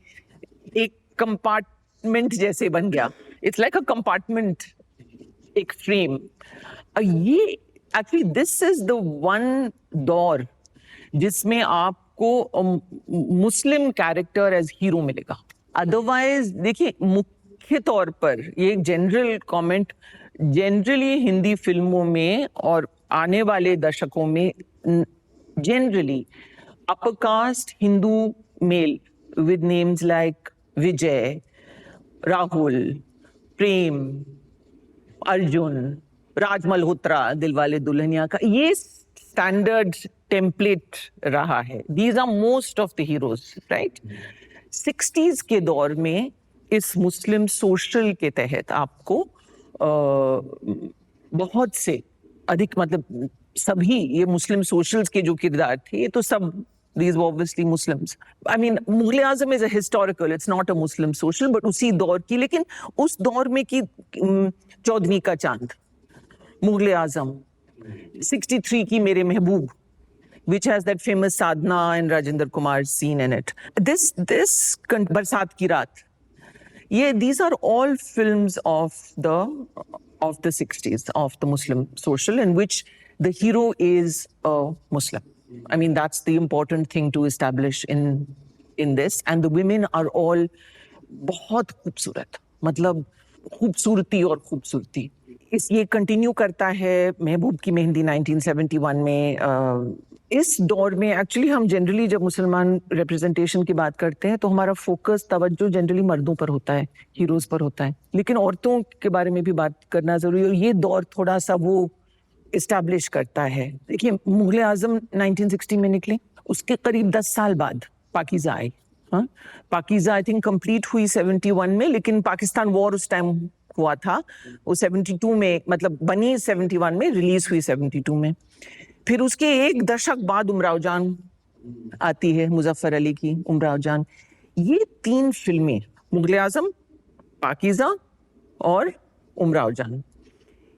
[SPEAKER 1] एक कंपार्टमेंट जैसे बन गया। इट्स लाइक अ कंपार्टमेंट, एक फ्रेम। ये actually this is the one दौर जिसमें आपको मुस्लिम कैरेक्टर एज हीरो मिलेगा। अदरवाइज देखिए, मुख्य तौर पर ये एक जनरल कमेंट, जनरली हिंदी फिल्मों में और आने वाले दशकों में generally upper caste Hindu male with names like Vijay, Rahul, Prem, Arjun, Raj Malhotra, Dilwale Dulhaniya का ये स्टैंडर्ड टेम्पलेट रहा है। These are most of the heroes, right? 60s के दौर में इस मुस्लिम सोशल के तहत आपको बहुत से अधिक, मतलब सभी ये मुस्लिम सोशल्स के जो किरदार थे, ये तो सब these were obviously Muslims. I mean, Mughal Azam is a historical, it's not a Muslim social, but उसी दौर की, लेकिन उस दौर में की चौदहवीं का चांद, मुगल आजम, 63 की मेरे महबूब, which has that famous Sadhna and Rajinder Kumar scene in it. This बरसात की रात, these are all films of the 60s, of the Muslim social, in which the hero is a Muslim. I mean, that's the important thing to establish in this. And the women are all बहुत खूबसूरत, मतलब खूबसूरती और खूबसूरती। ये continue करता है महबूब की मेहंदी 1971 में। इस दौर में एक्चुअली हम जनरली जब मुसलमान रिप्रेजेंटेशन की बात करते हैं तो हमारा फोकस, तवज्जो जनरली मर्दों पर होता है, हीरोज पर होता है, लेकिन औरतों के बारे में भी बात करना जरूरी है। और ये दौर थोड़ा सा वो इस्टेब्लिश करता है। देखिए, मुगल आजम 1960 में निकले, उसके करीब 10 साल बाद पाकीज़ा आई। पाकीज़ा आई थिंक कंप्लीट हुई 71 में, लेकिन पाकिस्तान वॉर उस टाइम हुआ था। वो 72 में, मतलब बनी 71 में, रिलीज हुई 72 में। फिर उसके एक दशक बाद उमराव जान आती है, मुजफ्फर अली की उमराव जान। ये 3 फिल्में, मुगल आजम, पाकीज़ा और उमराव जान,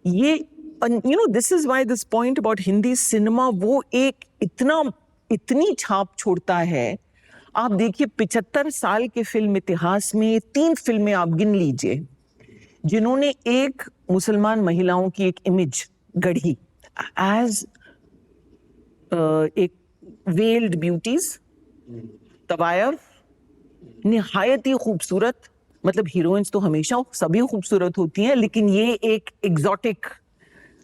[SPEAKER 1] ये you know, this is why this point about Hindi cinema, वो एक इतनी छाप छोड़ता है। आप देखिए 75 साल के फिल्म इतिहास में 3 फिल्में आप गिन लीजिए जिन्होंने एक मुसलमान महिलाओं की एक इमेज गढ़ी एज एक वेल्ड ब्यूटीज, तवायफ, निहायत ही खूबसूरत। मतलब हीरोइंस तो हमेशा सभी खूबसूरत होती हैं, लेकिन ये एक एग्जॉटिक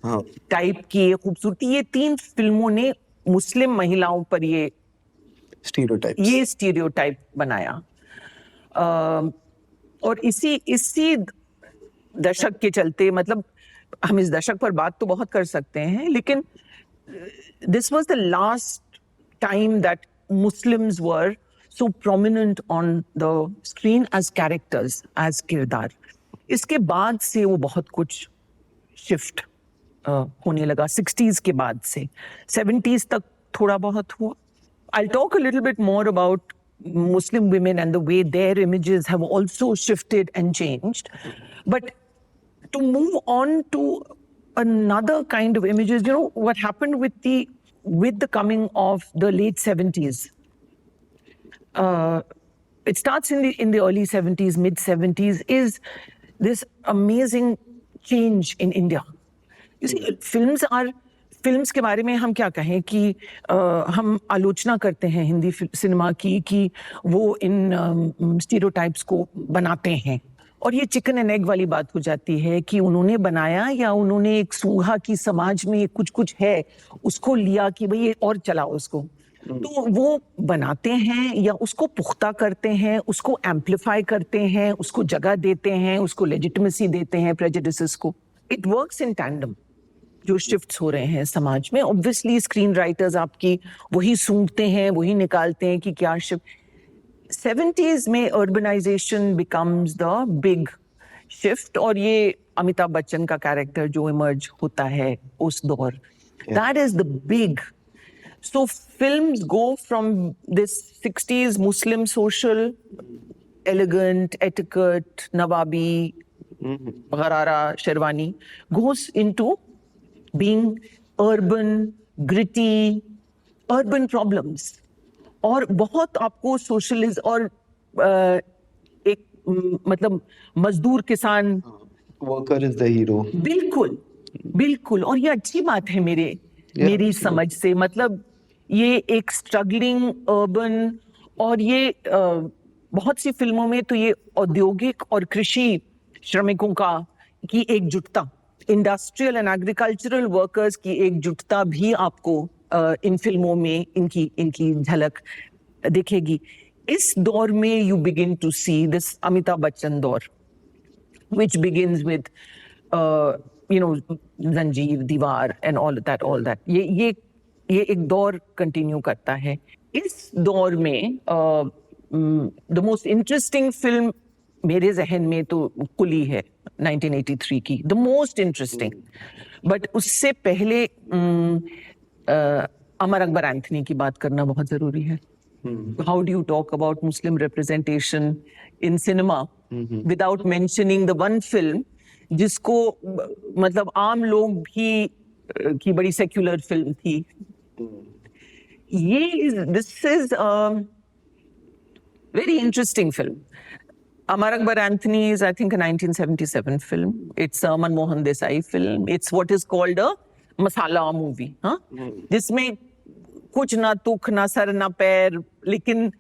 [SPEAKER 1] टाइप की खूबसूरती। ये 3 फिल्मों ने मुस्लिम महिलाओं पर ये स्टीरियोटाइप बनाया। और इसी दशक के चलते, मतलब हम इस दशक पर बात तो बहुत कर सकते हैं, लेकिन this was the last time that Muslims were so prominent on the screen as characters, as किरदार। इसके बाद से वो बहुत कुछ शिफ्ट होने लगा 60s के बाद से। 70s तक थोड़ा बहुत हुआ। I'll talk a little bit more about Muslim women and the way their images have also shifted and changed. But to move on to another kind of images, you know, what happened with the coming of the late 70s. It starts in the early 70s, mid 70s, is this amazing change in India. You see, films के बारे में हम क्या कहें कि हम आलोचना करते हैं हिंदी सिनेमा की कि वो इन स्टीरियोटाइप्स को बनाते हैं, और ये चिकन एंड एग वाली बात हो जाती है कि उन्होंने बनाया या उन्होंने एक सूहा की समाज में कुछ है उसको लिया कि भाई ये और चलाओ उसको, तो वो बनाते हैं या उसको पुख्ता करते हैं, उसको एम्पलीफाई करते हैं, उसको जगह देते हैं, उसको लेजिटिमेसी देते हैं प्रेजुडिसेस को। It works in tandem. जो शिफ्ट्स हो रहे हैं समाज में, ऑब्वियसली स्क्रीन राइटर्स आपकी वही सूंघते हैं, वही निकालते हैं कि क्या शिफ्ट। 70s में urbanization becomes the big shift, और ये अमिताभ बच्चन का कैरेक्टर जो इमर्ज होता है उस दौर, that is the big. So films go from this 60s Muslim social, elegant, etiquette, Nawabi, Gharara, Sherwani, goes into being urban, gritty, urban problems. और बहुत आपको सोशलिज्म और एक मतलब मजदूर किसान,
[SPEAKER 4] वर्कर इज द हीरो.
[SPEAKER 1] बिल्कुल बिल्कुल. और ये अच्छी बात है मेरी समझ से. मतलब ये एक स्ट्रगलिंग अर्बन, और ये बहुत सी फिल्मों में तो ये औद्योगिक और कृषि श्रमिकों की एकजुटता, इंडस्ट्रियल एंड एग्रीकल्चरल वर्कर्स की एकजुटता भी आपको इन फिल्मों में इनकी झलक दिखेगी. इस दौर में you begin to see this Amitabh Bachchan दौर, which begins with जंजीर, दीवार and all that. ये एक दौर कंटिन्यू करता है. इस दौर में द मोस्ट इंटरेस्टिंग फिल्म मेरे जहन में तो कुली है 1983 की, द मोस्ट इंटरेस्टिंग. बट उससे पहले अमर अकबर एंथनी की बात करना बहुत जरूरी है. How do you talk about Muslim representation in cinema without mentioning the one film जिसको मतलब आम लोग भी की बड़ी सेक्युलर फिल्म थी. This is a very interesting film. Amar Akbar Anthony is, I think, a 1977 film. It's a Manmohan Desai film. It's what is called a masala movie, हाँ? जिसमें कुछ ना तुख ना सर ना पैर, लेकिन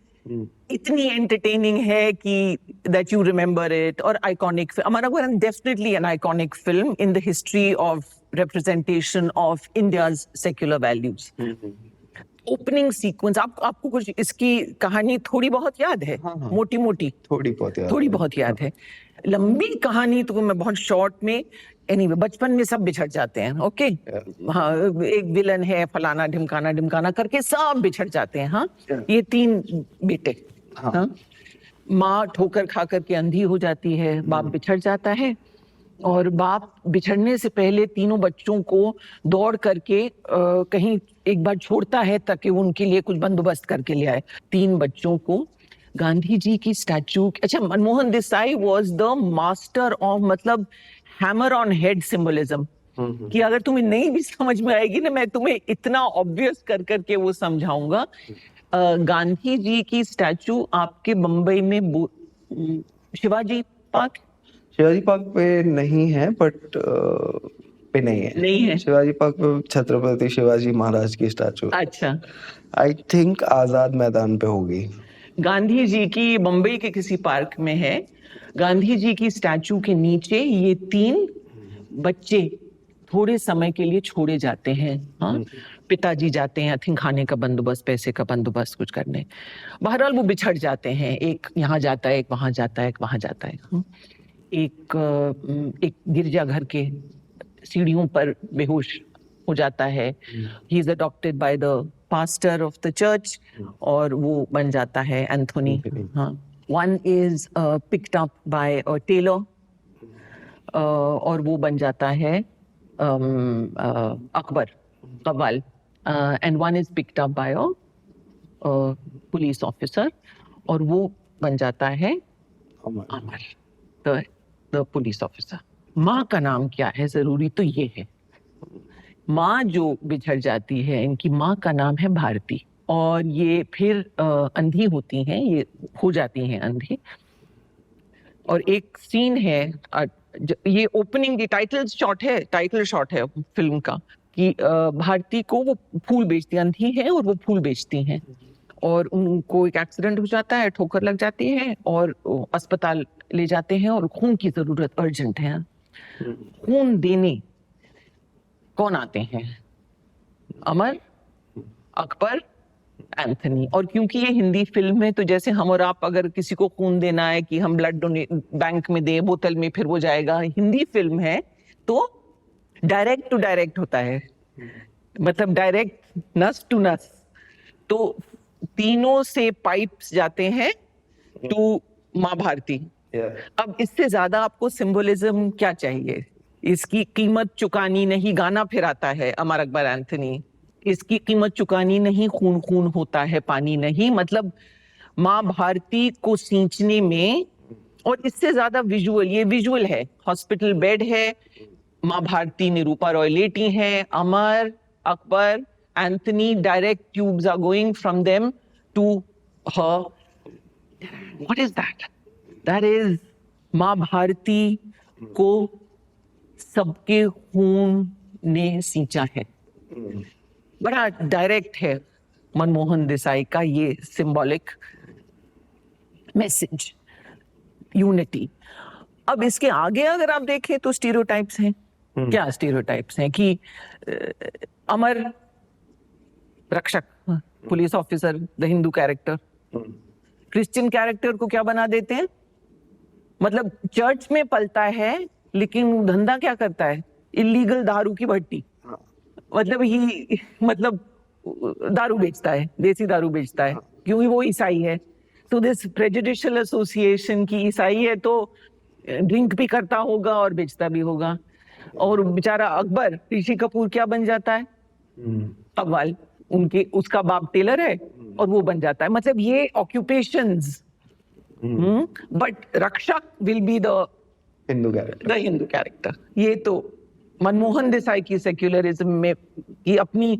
[SPEAKER 1] इतनी entertaining है कि that you remember it. और iconic. Amar Akbar is definitely an iconic film in the history of representation of India's secular values. Opening sequence, आपको कुछ इसकी कहानी थोड़ी बहुत याद है? मोटी मोटी थोड़ी बहुत याद है. लंबी कहानी तो मैं बहुत शॉर्ट में, एनीवे, बचपन में सब बिछड़ जाते हैं. ओके, हाँ, एक विलन है, फलाना ढिमकाना करके सब बिछड़ जाते हैं. हाँ, ये 3 बेटे. हाँ, माँ ठोकर खा करके अंधी हो जाती है, बाप बिछड़ जाता है, और बाप बिछड़ने से पहले तीनों बच्चों को दौड़ करके कहीं एक बार छोड़ता है ताकि उनके लिए कुछ बंदोबस्त करके ले आए. 3 बच्चों को गांधी जी की स्टैचू. अच्छा, Manmohan Desai was the master of मतलब हैमर ऑन हेड सिंबलिज्म, कि अगर तुम्हें नहीं भी समझ में आएगी ना, मैं तुम्हें इतना ऑब्वियस कर करके वो समझाऊंगा. गांधी जी की स्टैचू आपके बम्बई में शिवाजी पार्क
[SPEAKER 4] पे नहीं है, बट पे नहीं है. शिवाजी पार्क पे छत्रपति शिवाजी महाराज की स्टैचू. अच्छा, आई थिंक आजाद मैदान पे होगी.
[SPEAKER 1] गांधी जी की बम्बई के किसी पार्क में है. गांधी जी की स्टैचू के नीचे ये 3 बच्चे थोड़े समय के लिए छोड़े जाते हैं. हाँ, पिताजी जाते हैं, आई थिंक, खाने का बंदोबस्त, पैसे का बंदोबस्त कुछ करने. बहरहाल वो बिछड़ जाते हैं. एक यहाँ जाता है, एक वहां जाता है, एक वहां जाता है. हाँ? एक गिरजाघर के सीढ़ियों पर बेहोश हो जाता है. He is adopted by the pastor of the church, और वो बन जाता है एंथोनी. हाँ, one is picked up by a tailor, और वो बन जाता है अकबर कव्वाल, and one is picked up by a police officer, और वो बन जाता है अमर, द पुलिस ऑफिसर. माँ का नाम क्या है? जरूरी तो ये है, माँ जो बिछड़ जाती है, इनकी माँ का नाम है भारती, और ये फिर अंधी होती हैं, ये हो जाती हैं अंधी. और एक सीन है, ये ओपनिंग की टाइटल शॉट है फिल्म का, कि भारती को वो फूल बेचती, अंधी है और वो फूल बेचती हैं, और उनको एक एक्सीडेंट हो जाता है, ठोकर लग जाती है, और अस्पताल ले जाते हैं, और खून की जरूरत अर्जेंट है. खून देने कौन आते हैं? अमर, अकबर, एंथनी. और क्योंकि ये हिंदी फिल्म है, तो जैसे हम और आप अगर किसी को खून देना है कि हम ब्लड बैंक में दे, बोतल में, फिर वो जाएगा. हिंदी फिल्म है तो डायरेक्ट टू डायरेक्ट होता है, मतलब डायरेक्ट नस टू नस. तो तीनों से पाइप्स जाते हैं टू माँ भारती। अब इससे ज्यादा आपको सिंबोलिज्म क्या चाहिए? इसकी कीमत चुकानी नहीं, गाना फिर आता है अमर अकबर एंथनी, इसकी कीमत चुकानी नहीं, खून खून होता है पानी नहीं। मतलब माँ भारती को सींचने में, और इससे ज्यादा विजुअल, ये विजुअल है, हॉस्पिटल बेड है, माँ भारती निरूपा रॉय लेटी हैं, Amar Akbar Anthony, direct tubes are going from them to her. What is that? That is माँ भारती को सबके खून ने सींचा है। बड़ा डायरेक्ट है मनमोहन देसाई का ये सिंबॉलिक मैसेज, यूनिटी। अब इसके आगे अगर आप देखें तो स्टीरियोटाइप्स हैं। क्या स्टीरियोटाइप्स हैं? कि अमर रक्षक, police officer, the Hindu character, Christian character को क्या बना देते हैं? मतलब चर्च में पलता है लेकिन धंधा क्या करता है? इलीगल दारू की भट्टी। मतलब दारू बेचता है, देसी दारू बेचता है, क्योंकि वो ईसाई है। तो दिस प्रेजुडिशियल एसोसिएशन की ईसाई है तो ड्रिंक भी करता होगा और बेचता भी होगा। और बेचारा अकबर, ऋषि कपूर क्या बन जाता है? कव्वाल। उसका बाप टेलर है और वो बन जाता है। मतलब ये ऑक्यूपेशंस। बट रक्षक will be the Hindu character. ये तो मनमोहन देसाई की सेक्युलरिज्म में ये अपनी,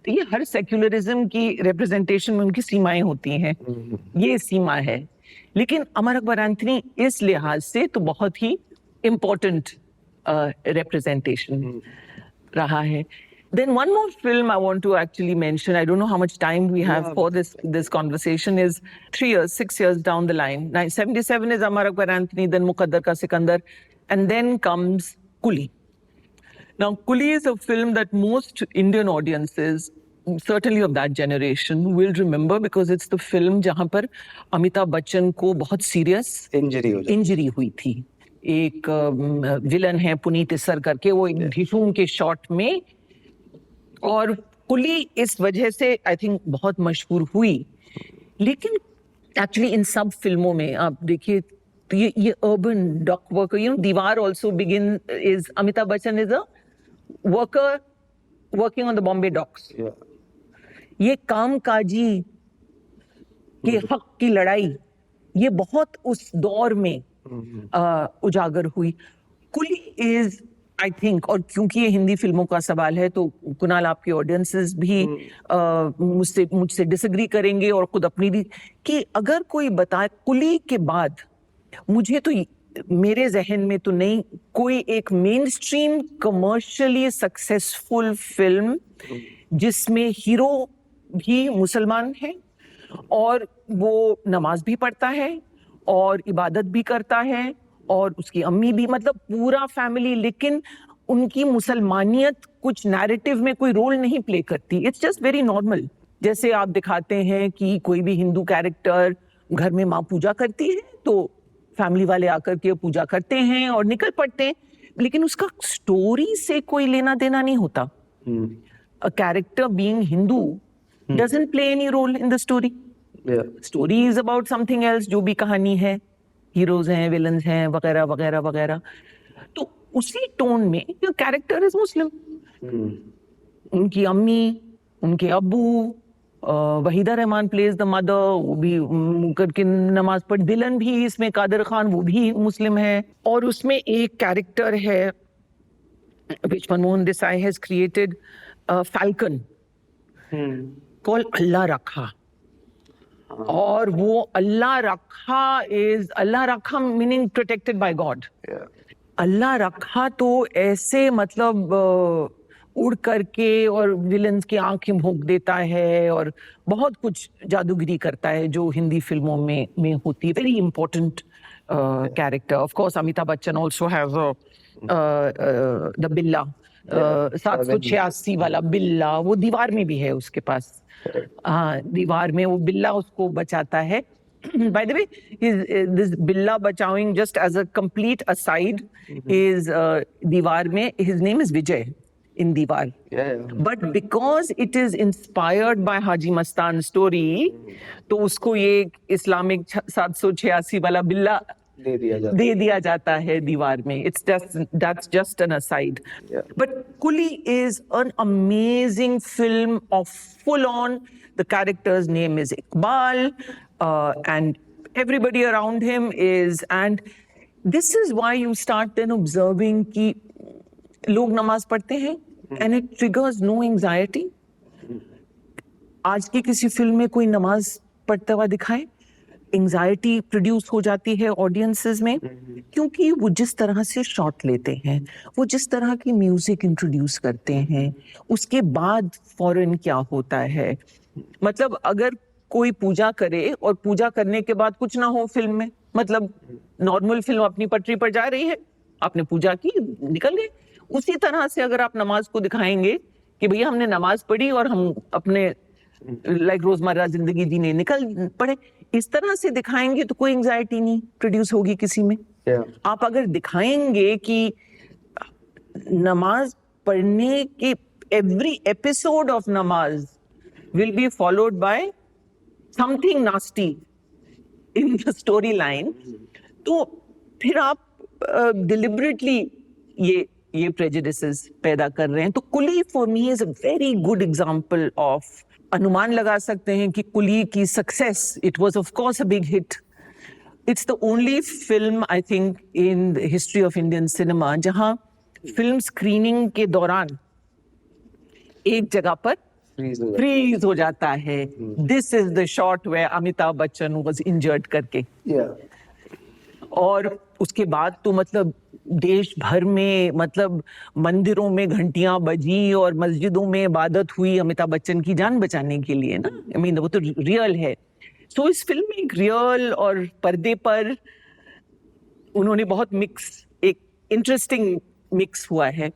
[SPEAKER 1] तो ये हर सेक्युलरिज्म की रिप्रेजेंटेशन में उनकी सीमाएं होती हैं। ये सीमा है। लेकिन अमर अकबर एंथनी इस लिहाज से तो बहुत ही इम्पोर्टेंट representation रहा है। Then one more film I want to actually mention, I don't know how much time we have for this conversation, is 6 years down the line. 1977 is Amar Akbar Anthony, then Muqaddar Ka Sikandar, and then comes Coolie. Now Coolie is a film that most Indian audiences, certainly of that generation, will remember because it's the film जहाँ पर अमिताभ बच्चन को बहुत serious injury हुई थी। एक villain है पुनीत इस्सर करके, वो एक ढिशूम के शॉट में, और कुली इस वजह से आई थिंक बहुत मशहूर हुई। लेकिन एक्चुअली इन सब फिल्मों में आप देखिए तो ये urban dock worker, you know, Deewar also begin is, Amitabh Bachchan is a worker working on the Bombay docks. ये कामकाजी के हक की लड़ाई, ये बहुत उस दौर में उजागर हुई। कुली इज, आई थिंक, और क्योंकि ये हिंदी फिल्मों का सवाल है तो कुणाल आपके ऑडियंसेस भी मुझसे डिसएग्री करेंगे और खुद अपनी भी, कि अगर कोई बताए कुली के बाद, मुझे तो मेरे जहन में तो नहीं कोई एक main stream commercially successful film जिसमें हीरो भी मुसलमान है और वो नमाज भी पढ़ता है और इबादत भी करता है और उसकी अम्मी भी, मतलब पूरा फैमिली, लेकिन उनकी मुसलमानियत कुछ नैरेटिव में कोई रोल नहीं प्ले करती। It's just very normal. जैसे आप दिखाते हैं कि कोई भी हिंदू कैरेक्टर घर में माँ पूजा करती है तो फैमिली वाले आकर के पूजा करते हैं और निकल पड़ते हैं, लेकिन उसका स्टोरी से कोई लेना देना नहीं होता। A character being Hindu doesn't play any role in the story. Story is about something else, जो भी कहानी है, हीरोज हैं, विलन्स हैं, वगैरह वगैरह वगैरह। तो उसी टोन में योर कैरेक्टर इज मुस्लिम, उनकी अम्मी, उनके अब्बू, Waheeda Rehman plays the mother, वो भी करके नमाज पढ़, विलन भी इसमें कादर खान, वो भी मुस्लिम है। और उसमें एक कैरेक्टर है which Manmohan Desai has created, falcon called अल्लाह रखा। और वो अल्लाह रखा मीनिंग प्रोटेक्टेड बाय गॉड। अल्लाह रखा तो ऐसे मतलब उड़ करके और विलन्स की आंखें भोंक देता है और बहुत कुछ जादूगिरी करता है जो हिंदी फिल्मों में होती है। Very important character. Of course Amitabh Bachchan also have the बिल्ला, 786 वाला बिल्ला, वो दीवार में भी है उसके पास। हाँ, दीवार में वो बिल्ला उसको बचाता है। By the way, this बिल्ला बचाविंग, just as a complete aside, is दीवार में, his name is Vijay. in Diwar. But because it is inspired by Haji Mastan story, तो उसको ये इस्लामिक 786 वाला बिल्ला दे दिया जाता है दीवार में. That's just an aside. But Coolie is an amazing film of full on. The character's name is Iqbal, and everybody around him is, and this is why you start then observing कि लोग नमाज पढ़ते हैं and it triggers no anxiety. आज की किसी film में कोई नमाज पढ़ता हुआ दिखाए, एंजाइटी प्रोड्यूस हो जाती है ऑडियंसेस में, क्योंकि वो जिस तरह से शॉट लेते हैं, वो जिस तरह की म्यूजिक इंट्रोड्यूस करते हैं, उसके बाद फौरन क्या होता है. मतलब अगर कोई पूजा करे और पूजा करने के बाद कुछ ना हो फिल्म में, मतलब नॉर्मल फिल्म अपनी पटरी पर जा रही है, आपने पूजा की, निकल गए. उसी तरह से अगर आप नमाज को दिखाएंगे कि भैया हमने नमाज पढ़ी और हम अपने लाइक रोजमर्रा जिंदगी जीने निकल पड़े, इस तरह से दिखाएंगे तो कोई एंजाइटी नहीं प्रोड्यूस होगी किसी में. आप अगर दिखाएंगे कि नमाज पढ़ने के एवरी एपिसोड ऑफ नमाज will be followed by something nasty in the story line, तो फिर आप डिलिबरेटली ये prejudices पैदा कर रहे हैं. तो Coolie for me is a very good example of, अनुमान लगा सकते हैं कि कुली की success, it was of course a big hit. It's the only film I think in the history of Indian cinema जहां फिल्म स्क्रीनिंग के दौरान एक जगह पर फ्रीज हो जाता है. This is the shot where Amitabh Bachchan was injured करके. और उसके बाद तो मतलब देश भर में, मतलब मंदिरों में घंटियां बजी और मस्जिदों में इबादत हुई अमिताभ बच्चन की जान बचाने के लिए ना. आई मीन वो तो रियल है. सो इस फिल्म में एक रियल और पर्दे पर उन्होंने बहुत मिक्स, एक इंटरेस्टिंग मिक्स हुआ है.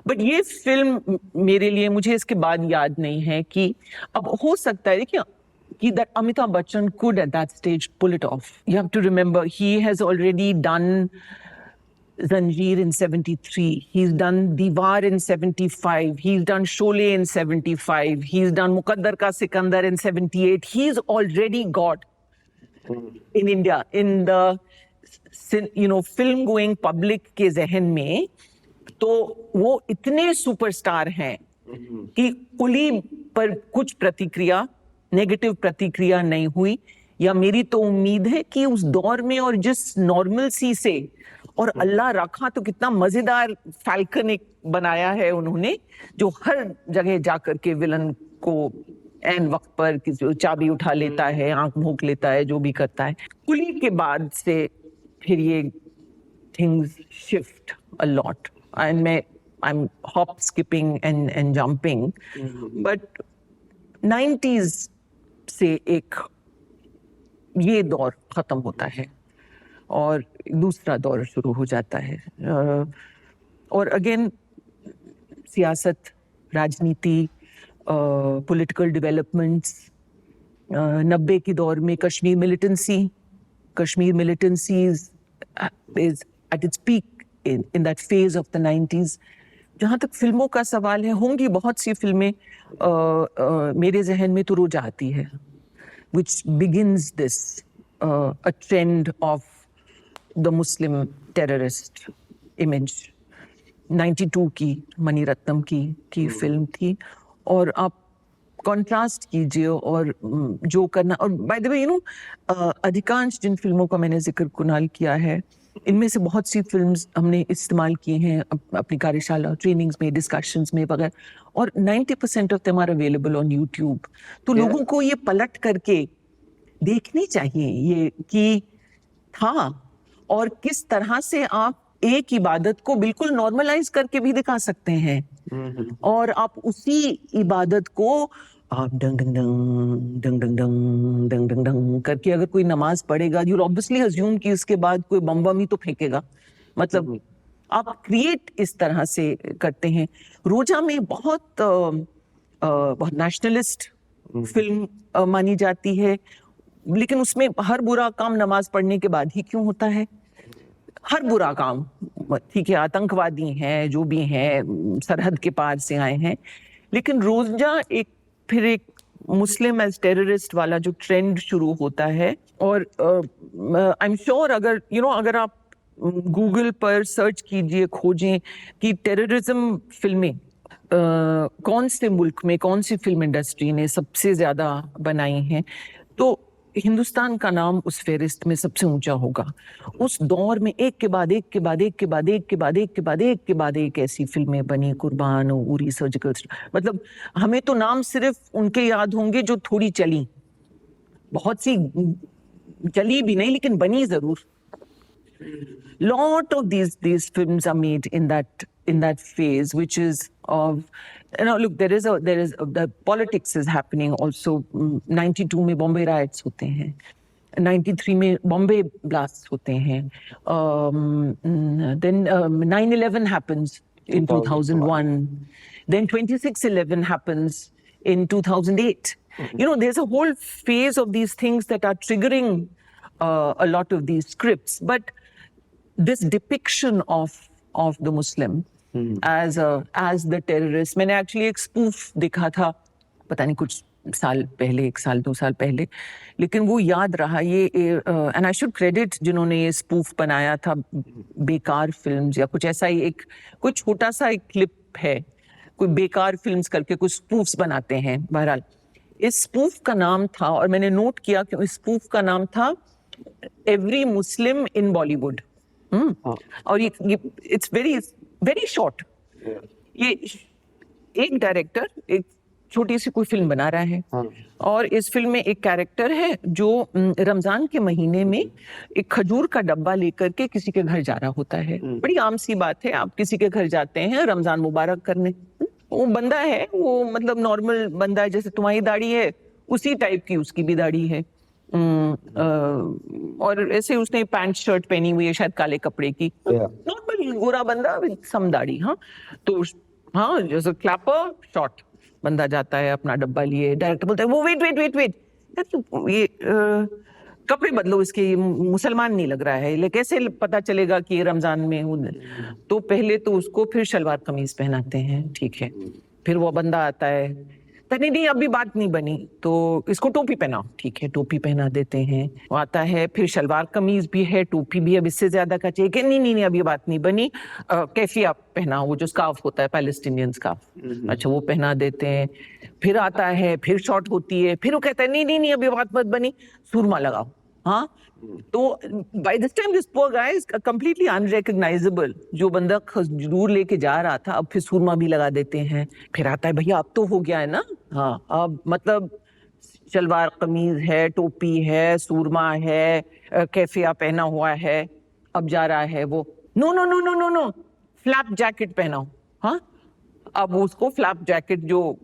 [SPEAKER 1] बट ये फिल्म मेरे लिए, मुझे इसके बाद याद नहीं है कि अब हो सकता है देखिए कि that Amitabh Bachchan could at that stage pull it off. You have to remember he has already done Zanjeer in 73. He's done Diwar in 75. He's done Sholay in 75. He's done Muqaddar Ka Sikandar in 78. He's already got in India, in the film going public के जहन में, तो वो इतने superstar हैं कि कुली पर कुछ प्रतिक्रिया, नेगेटिव प्रतिक्रिया नहीं हुई. या मेरी तो उम्मीद है कि उस दौर में और जिस नॉर्मलसी से, और अल्लाह रखा तो कितना मजेदार फैल्कन एक बनाया है उन्होंने, जो हर जगह जाकर के विलन को एन वक्त पर चाबी उठा लेता है, आंख भोंक लेता है, जो भी करता है. कुली के बाद से फिर ये things shift a lot, and I am hop skipping and jumping, but 90s से एक ये दौर खत्म होता है और दूसरा दौर शुरू हो जाता है. और अगेन सियासत, राजनीति, पॉलिटिकल डेवलपमेंट्स, 90 के दौर में Kashmir militancy is at its peak in that phase of the 90s. जहाँ तक फिल्मों का सवाल है, होंगी बहुत सी फिल्में, मेरे जहन में तो रोजा आती है, which begins this a trend of the Muslim terrorist image. 92 की मणिरत्नम की फिल्म थी. और आप कॉन्ट्रास्ट कीजिए और जो करना, और बाय द वे अधिकांश जिन फिल्मों का मैंने जिक्र कुणाल किया है, इनमें से बहुत सी फिल्म्स हमने इस्तेमाल की हैं अपनी कार्यशाला, ट्रेनिंग्स में, डिस्कशंस में वगैरह, और 90% of them are available on YouTube. तो लोगों को ये पलट करके देखनी चाहिए ये कि था, और किस तरह से आप एक इबादत को बिल्कुल नॉर्मलाइज करके भी दिखा सकते हैं. और आप उसी इबादत को आप डंग डंग डंग डंग डंग डंग डंग डंग डंग करके अगर कोई नमाज पढ़ेगा, यू ऑब्वियसली अज्यूम कि इसके बाद कोई बम बम ही तो फेंकेगा. मतलब आप क्रिएट इस तरह से करते हैं. रोजा में बहुत नेशनलिस्ट फिल्म मानी जाती है, लेकिन उसमें हर बुरा काम नमाज पढ़ने के बाद ही क्यों होता है? हर बुरा काम, ठीक है आतंकवादी हैं, जो भी हैं, सरहद के पार से आए हैं, लेकिन रोजा फिर एक मुस्लिम एज टेररिस्ट वाला जो ट्रेंड शुरू होता है। और आई एम श्योर अगर आप गूगल पर सर्च कीजिए, खोजें कि टेररिज्म फिल्में कौन से मुल्क में, कौन सी फिल्म इंडस्ट्री ने सबसे ज्यादा बनाई हैं, तो हिंदुस्तान का नाम उस फेरिस्त में सबसे ऊंचा होगा। उस दौर में एक के बाद एक के बाद एक के बाद एक के बाद एक के बाद एक के बाद एक ऐसी फिल्में बनी, कुर्बान, उरी, सर्जिकल, मतलब हमें तो नाम सिर्फ उनके याद होंगे जो थोड़ी चली, बहुत सी चली भी नहीं लेकिन बनी जरूर। Lot of these films are made in that phase, which is of, look, there is the politics is happening also. 92 में बॉम्बे राइट्स होते हैं, 93 में बॉम्बे ब्लास्ट होते हैं, then 9/11 happens in 2001, then 26/11 happens in 2008. There's a whole phase of these things that are triggering a lot of these scripts, but this depiction of the Muslim as the terrorist, मैंने actually एक spoof देखा था, पता नहीं कुछ साल पहले, 1 साल 2 साल पहले, लेकिन वो याद रहा ये, and I should credit जिन्होंने ये spoof बनाया था, बेकार फिल्म्स या कुछ ऐसा ही, कोई छोटा सा एक क्लिप है, कोई बेकार फिल्म्स करके कुछ स्पूफ्स बनाते हैं। बहरहाल इस स्पूफ का नाम था, और मैंने नोट किया कि इस स्पूफ का नाम था एवरी मुस्लिम इन बॉलीवुड। और ये इट्स वेरी वेरी शॉर्ट। ये एक डायरेक्टर एक छोटी सी कोई फिल्म बना रहा है, और इस फिल्म में एक कैरेक्टर है जो रमजान के महीने में एक खजूर का डब्बा लेकर के किसी के घर जा रहा होता है। बड़ी आम सी बात है, आप किसी के घर जाते हैं रमजान मुबारक करने, वो बंदा है, वो मतलब नॉर्मल बंदा है, जैसे तुम्हारी दाढ़ी है उसी टाइप की उसकी भी दाढ़ी है, और ऐसे उसने पैंट शर्ट पहनी हुई है शायद काले कपड़े की, नॉर्मल गोरा बंदा विद सम दाढ़ी। तो जैसे क्लैपर शॉट बंदा जाता है अपना डब्बा लिए, डायरेक्टर बोलता है वो वेट ये कपड़े बदलो इसके, ये मुसलमान नहीं लग रहा है, लेकिन कैसे पता चलेगा कि ये रमजान में हूँ? तो पहले तो उसको फिर शलवार कमीज पहनाते हैं, ठीक है, फिर वो बंदा आता है, नहीं अभी बात नहीं बनी, तो इसको टोपी पहनाओ, ठीक है, टोपी पहना देते हैं, वो आता है, फिर शलवार कमीज भी है, टोपी भी, अब इससे ज्यादा का चाहिए कि नहीं अभी बात नहीं बनी, कैफिया पहनाओ, वो जो स्कार्फ होता है पैलेस्टीनियन स्कार्फ, अच्छा वो पहना देते हैं, फिर आता है, फिर शॉर्ट होती है, फिर वो कहता है नहीं अभी बात मत बनी, सुरमा लगाओ। तो by this time this poor guy is completely unrecognisable. जो बंदा खजूर लेके जा रहा था अब फिर सुरमा भी लगा देते हैं, फिर आता है भैया अब तो हो गया है ना, अब मतलब शलवार कमीज है, टोपी है, सूरमा है, कैफिया पहना हुआ है, अब जा रहा है वो, नो फ्लैप जैकेट पहनाओ। अब उसको फ्लैप जैकेट जो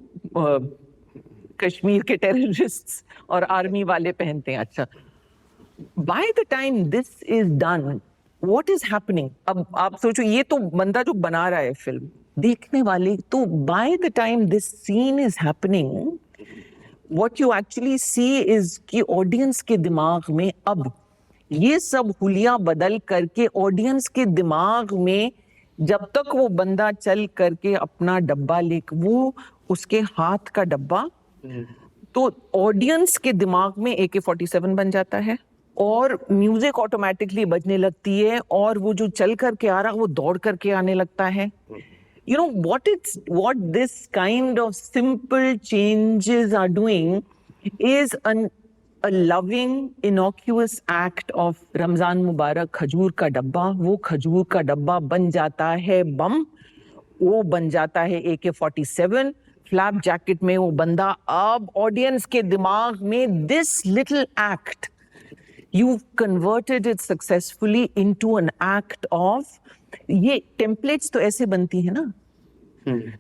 [SPEAKER 1] कश्मीर के टेररिस्ट और आर्मी वाले पहनते हैं। अच्छा, by the time this is done, what is happening? अब आप सोचो, ये तो बंदा जो बना रहा है फिल्म, देखने वाले तो by the time this scene is happening, what you actually see is कि ऑडियंस के दिमाग में अब ये सब हुलिया बदल करके ऑडियंस के दिमाग में, जब तक वो बंदा चल करके अपना डब्बा लेकर, वो उसके हाथ का डब्बा, तो ऑडियंस के दिमाग में AK-47 बन जाता है, और म्यूजिक ऑटोमेटिकली बजने लगती है, और वो जो चल करके आ रहा वो दौड़ करके आने लगता है। what this kind of simple changes are doing is a loving innocuous act of Ramzan मुबारक, खजूर का डब्बा, वो खजूर का डब्बा बन जाता है बम, वो बन जाता है AK-47, फ्लैप जैकेट में वो बंदा। अब ऑडियंस के दिमाग में this little act, you've converted it successfully into an act of, ये टेम्पलेट्स तो ऐसे बनती है ना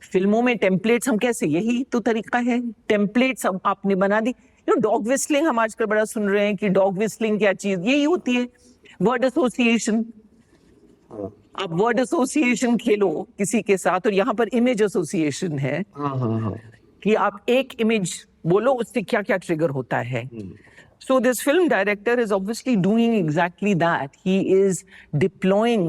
[SPEAKER 1] फिल्मों में, टेम्पलेट्स हम कैसे, यही तो तरीका है, टेम्पलेट्स अब आपने बना दी। डॉग विस्लिंग हम आजकल बड़ा सुन रहे हैं कि डॉग विस्लिंग क्या चीज, यही होती है वर्ड एसोसिएशन। आप वर्ड एसोसिएशन खेलो किसी के साथ, और यहाँ पर इमेज एसोसिएशन है कि आप एक इमेज बोलो, उससे क्या क्या ट्रिगर होता है। So this film director is obviously doing exactly that. He is deploying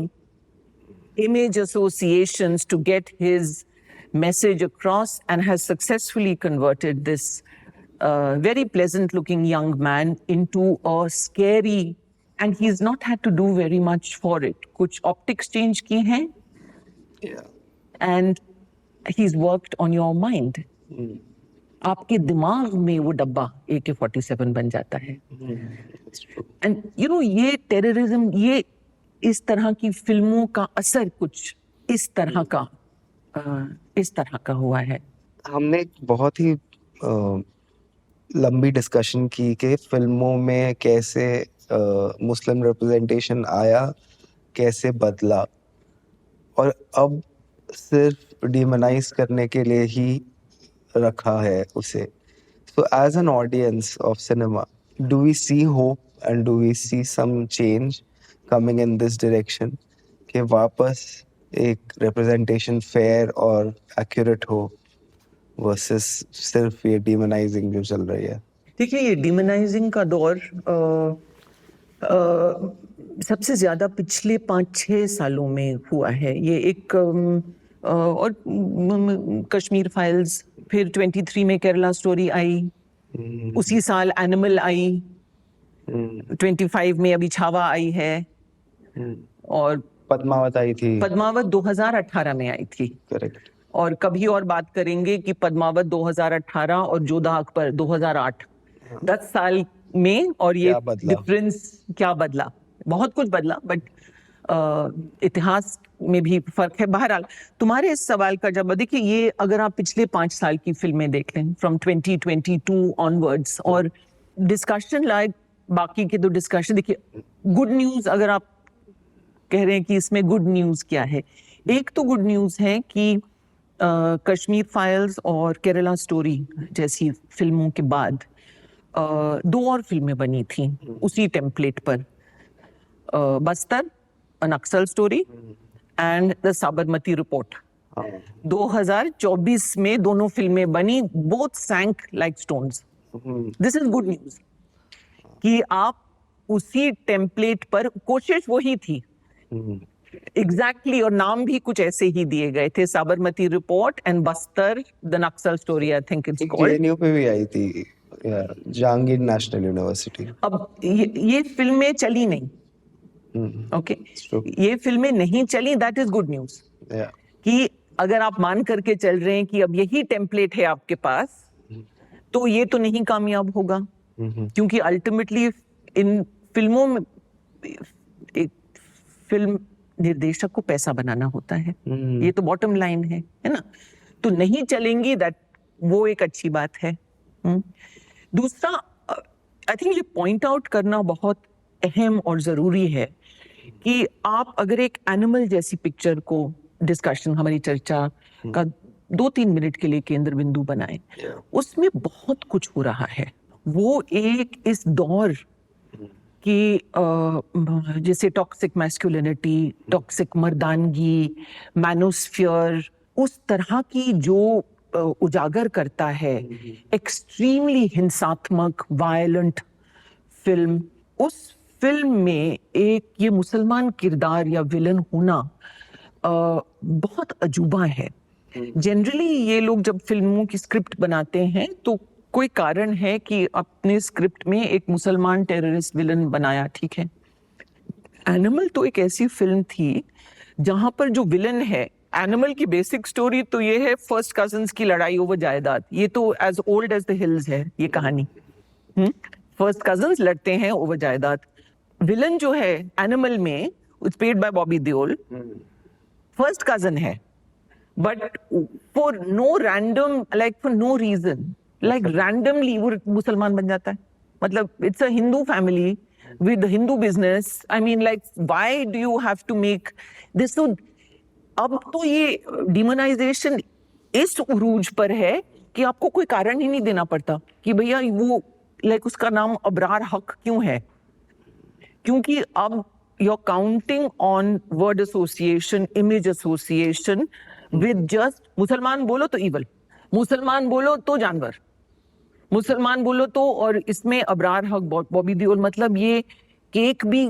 [SPEAKER 1] image associations to get his message across, and has successfully converted this very pleasant looking young man into a scary, and he's not had to do very much for it. Kuch optics change ki hain,
[SPEAKER 4] Yeah.
[SPEAKER 1] and he's worked on your mind. आपके दिमाग में वो डब्बा AK-47 बन जाता है. And you know ये terrorism, ये इस तरह की फिल्मों का असर कुछ इस तरह का हुआ है.
[SPEAKER 4] हमने एक बहुत ही लंबी डिस्कशन की कि फिल्मों में कैसे मुस्लिम रिप्रेजेंटेशन आया, कैसे बदला, और अब सिर्फ डिमोनाइज करने के लिए ही रखा है उसे. So as an audience of cinema, do we see hope and do we see some change coming in this direction कि वापस एक representation fair और accurate हो versus सिर्फ ये demonizing जो चल रही है?
[SPEAKER 1] देखिए, ये डिमोनाइजिंग का दौर सबसे ज्यादा पिछले 5-6 सालों में हुआ है. ये एक और कश्मीर फाइल्स, फिर 23 में केरला स्टोरी आई, उसी साल एनिमल आई, 25 में अभी छावा आई है, और
[SPEAKER 4] पद्मावत आई थी.
[SPEAKER 1] पद्मावत 2018 में आई थी.
[SPEAKER 4] करेक्ट.
[SPEAKER 1] और कभी और बात करेंगे कि पद्मावत 2018 और जोधा अकबर 2008, 10 साल में, और ये डिफरेंस क्या बदला. बहुत कुछ बदला, बट इतिहास में भी फर्क है. बहरहाल तुम्हारे इस सवाल का जवाब देखिए, ये अगर आप पिछले 5 साल की फिल्में देख लें फ्रॉम 2022 ऑनवर्ड्स, और डिस्कशन लाइक बाकी के 2 डिस्कशन, देखिए गुड न्यूज, अगर आप कह रहे हैं कि इसमें गुड न्यूज क्या है, एक तो गुड न्यूज है कि कश्मीर फाइल्स और केरला स्टोरी जैसी फिल्मों के बाद 2 और फिल्में बनी थी उसी टेम्पलेट पर, Bastar, an Naxal story, and the Sabarmati report. 2024 में दोनों फिल्में बनी, both sank like stones. This is good news कि आप उसी टेम्पलेट पर, कोशिश वही थी एग्जैक्टली, और नाम भी कुछ ऐसे ही दिए गए थे, Sabarmati report and Bastar the Naxal story, I think it's called.
[SPEAKER 4] JNU पे भी आई थी, जहांगीर नेशनल यूनिवर्सिटी.
[SPEAKER 1] अब ये फिल्में चली नहीं. ओके, ये फिल्में नहीं चली, दैट इज गुड न्यूज. कि अगर आप मान करके चल रहे हैं कि अब यही टेम्पलेट है आपके पास, तो ये तो नहीं कामयाब होगा, क्योंकि अल्टीमेटली इन फिल्मों में एक फिल्म निर्देशक को पैसा बनाना होता है. ये तो बॉटम लाइन है ना. तो नहीं चलेंगी, दैट वो एक अच्छी बात है. दूसरा, आई थिंक ये पॉइंट आउट करना बहुत अहम और जरूरी है कि आप अगर एक एनिमल जैसी पिक्चर को डिस्कशन, हमारी चर्चा का 2-3 मिनट के लिए केंद्र बिंदु बनाएं, उसमें बहुत कुछ हो रहा है. वो एक इस दौर कि जैसे टॉक्सिक मैस्कुलिनिटी, टॉक्सिक मर्दानगी, मैनोस्फीयर, उस तरह की जो उजागर करता है, एक्सट्रीमली हिंसात्मक, वायलेंट फिल्म. उस फिल्म में एक ये मुसलमान किरदार या विलन होना बहुत अजूबा है. जनरली ये लोग जब फिल्मों की स्क्रिप्ट बनाते हैं तो कोई कारण है कि अपने स्क्रिप्ट में एक मुसलमान टेररिस्ट विलन बनाया, ठीक है. एनिमल तो एक ऐसी फिल्म थी जहां पर जो विलन है, एनिमल की बेसिक स्टोरी तो ये है फर्स्ट कजिन्स की लड़ाई ओवर जायदाद. ये तो as old as the hills है ये कहानी. फर्स्ट कजिन्स लड़ते हैं ओवर जायदाद. विलन जो है एनिमल में, it's played by Bobby Deol, first cousin है, but for no random, like for no reason, like randomly वो मुसलमान बन जाता है. मतलब it's a Hindu family with Hindu business. I mean, like, why do you have to make this? So, अब तो ये डिमोनाइजेशन इस उरूज पर है कि आपको कोई कारण ही नहीं देना पड़ता कि भैया वो लाइक उसका नाम अबरार हक क्यों है, क्योंकि अब you're counting on word association, image association with just मुसलमान बोलो तो evil, मुसलमान बोलो तो जानवर, मुसलमान बोलो तो, और इसमें अबरार हक, बॉबी देओल, मतलब ये केक भी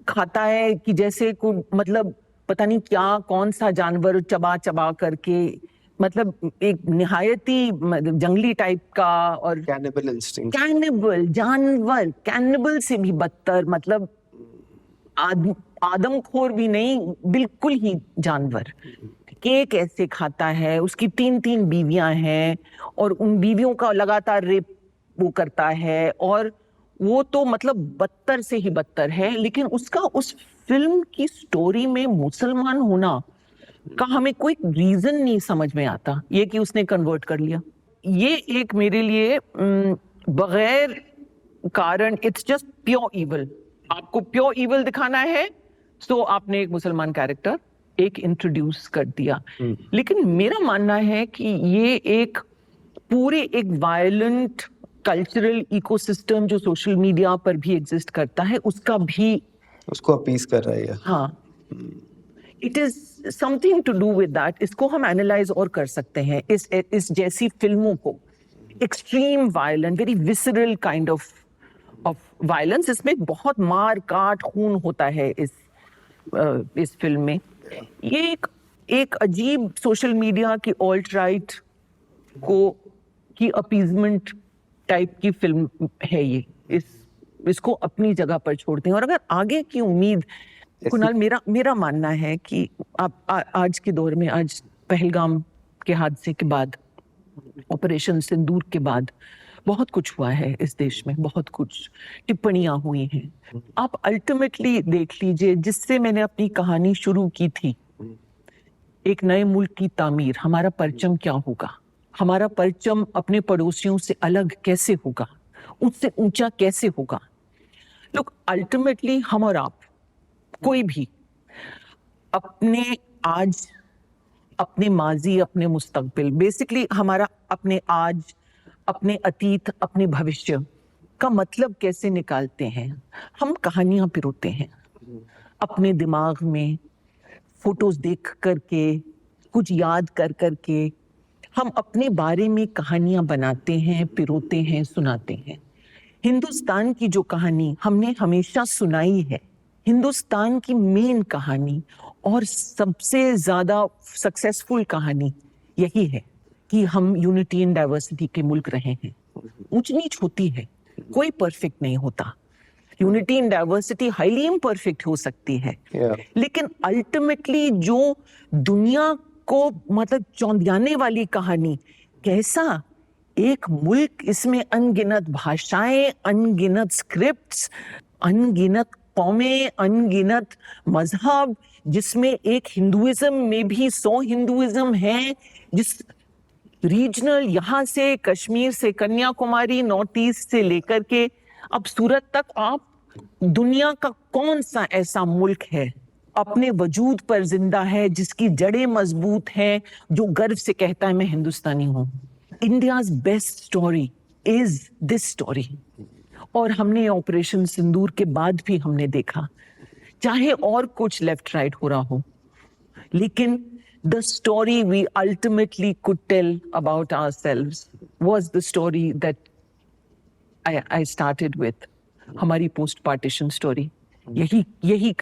[SPEAKER 1] खाता है कि जैसे कोई, मतलब पता नहीं क्या कौन सा जानवर चबा चबा करके, मतलब एक निहायती जंगली टाइप का, और
[SPEAKER 4] कैनिबल इंस्टिंक्ट।
[SPEAKER 1] कैनिबल जानवर, कैनिबल से भी बदतर, मतलब आदमखोर भी नहीं, बिल्कुल ही जानवर। केक ऐसे खाता है, उसकी 3-3 बीवियां हैं और उन बीवियों का लगातार रेप वो करता है, और वो तो मतलब बदतर से ही बदतर है। लेकिन उसका उस फिल्म की स्टोरी में मुसलमान होना का हमें कोई रीजन नहीं समझ में आता, ये कि उसने कन्वर्ट कर लिया। ये एक मेरे लिए बगैर कारण, इट्स जस्ट प्योर इविल। आपको प्योर इविल दिखाना है तो आपने एक मुसलमान कैरेक्टर एक इंट्रोड्यूस कर दिया। लेकिन मेरा मानना है कि ये एक पूरे एक वायलेंट कल्चरल इकोसिस्टम जो सोशल मीडिया पर भी एग्जिस्ट करता है, उसका भी
[SPEAKER 4] उसको अपीस कर रहा है।
[SPEAKER 1] हाँ, it is something to do with that. इसको हम एनालाइज और कर सकते हैं, इस जैसी फिल्मों को। Extreme violent, very visceral kind of violence, इसमें बहुत मार काट खून होता है इस फिल्म में। ये एक अजीब सोशल मीडिया की ऑल्ट राइट की अपीजमेंट टाइप की फिल्म है ये। इसको अपनी जगह पर छोड़ते हैं। और अगर आगे की उम्मीद, कुणाल, मेरा मानना है कि आज के दौर में, आज पहलगाम के हादसे के बाद, ऑपरेशन सिंदूर के बाद बहुत कुछ हुआ है इस देश में, बहुत कुछ टिप्पणियां हुई हैं। आप अल्टीमेटली देख लीजिए, जिससे मैंने अपनी कहानी शुरू की थी, एक नए मुल्क की तामीर, हमारा परचम क्या होगा, हमारा परचम अपने पड़ोसियों से अलग कैसे होगा, उससे ऊंचा कैसे होगा। लोग अल्टीमेटली, हम और आप, कोई भी अपने आज, अपने माजी, अपने मुस्तकबिल, बेसिकली हमारा अपने आज, अपने अतीत, अपने भविष्य का मतलब कैसे निकालते हैं। हम कहानियां पिरोते हैं अपने दिमाग में, फोटोज देख करके, कुछ याद कर करके हम अपने बारे में कहानियां बनाते हैं, पिरोते हैं, सुनाते हैं। हिंदुस्तान की जो कहानी हमने हमेशा सुनाई है, हिंदुस्तान की मेन कहानी और सबसे ज्यादा सक्सेसफुल कहानी यही है कि हम यूनिटी इन डाइवर्सिटी के मुल्क रहे हैं। ऊंच नीच होती है, कोई परफेक्ट नहीं होता। Unity in diversity highly imperfect हो सकती है, लेकिन अल्टीमेटली जो दुनिया को मतलब चौंधियाने वाली कहानी, कैसा एक मुल्क, इसमें अनगिनत भाषाएं, अनगिनत स्क्रिप्ट्स, अनगिनत कौमें, अनगिनत मजहब, जिसमें एक हिंदुइज्म में भी 100 हिंदुइज्म है, जिस रीजनल, यहाँ से कश्मीर से कन्याकुमारी, नॉर्थ ईस्ट से लेकर के अब सूरत तक, आप दुनिया का कौन सा ऐसा मुल्क है अपने वजूद पर जिंदा है, जिसकी जड़ें मजबूत हैं, जो गर्व से कहता है मैं हिंदुस्तानी हूं। India's best story is this story. और हमने ऑपरेशन सिंदूर के बाद भी हमने देखा, चाहे और कुछ लेफ्ट राइट हो रहा हो, लेकिन the story we ultimately could tell about ourselves was the story that I started with, हमारी पोस्ट पार्टीशन स्टोरी। यही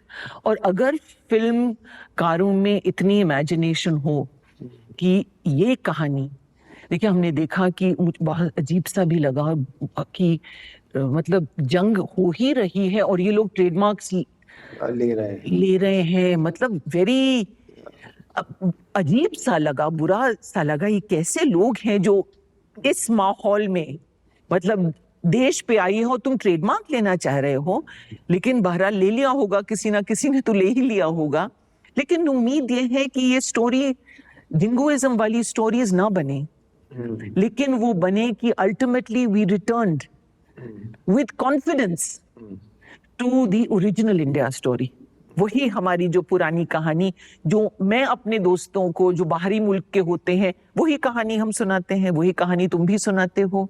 [SPEAKER 1] और अगर फिल्मकारों में इतनी इमेजिनेशन हो कि ये कहानी, देखिए हमने देखा कि मुझे बहुत अजीब सा भी लगा कि मतलब जंग हो ही रही है और ये लोग ट्रेडमार्क्स ले रहे हैं, मतलब वेरी अजीब सा लगा, बुरा सा लगा। ये कैसे लोग हैं जो इस माहौल में, मतलब देश पे आई हो, तुम ट्रेडमार्क लेना चाह रहे हो, लेकिन बहरहाल ले लिया होगा, किसी ना किसी ने तो ले ही लिया होगा। लेकिन उम्मीद ये है कि ये स्टोरी जिंगोइज्म वाली स्टोरीज ना बने, लेकिन वो बने कि ultimately we returned with confidence to the original India story. वही हमारी जो पुरानी कहानी, जो मैं अपने दोस्तों को जो बाहरी मुल्क के होते हैं, वही कहानी हम सुनाते हैं, वही कहानी तुम भी सुनाते हो।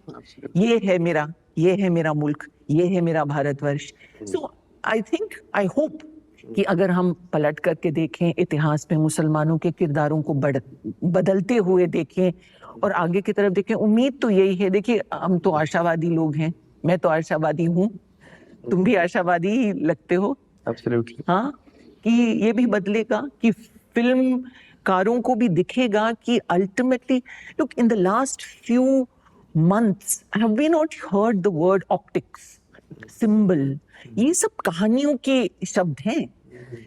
[SPEAKER 1] ये है मेरा मुल्क, ये है मेरा भारतवर्ष। सो आई थिंक, आई होप कि अगर हम पलट करके देखें इतिहास में, मुसलमानों के किरदारों को बदलते हुए देखें और आगे की तरफ देखें, उम्मीद तो यही है। देखिए हम तो आशावादी लोग हैं, मैं तो आशावादी हूँ, तुम भी आशावादी लगते हो।
[SPEAKER 4] Absolutely.
[SPEAKER 1] हाँ, कि ये भी बदलेगा कि फिल्मकारों को भी दिखेगा कि ultimately look in the last few months have we not heard the word optics, symbol, ये सब कहानियों के शब्द हैं,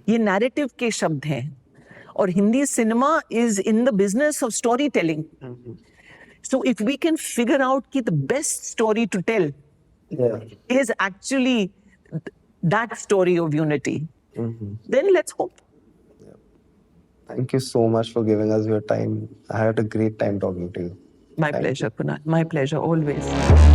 [SPEAKER 1] ये नैरेटिव के शब्द हैं और Hindi cinema is in the business of storytelling. So if we can figure out कि the best story to tell is actually that story of unity, then let's hope.
[SPEAKER 4] Thank you so much for giving us your time. I had a great time talking to you.
[SPEAKER 1] My pleasure, Kunal. My pleasure, always.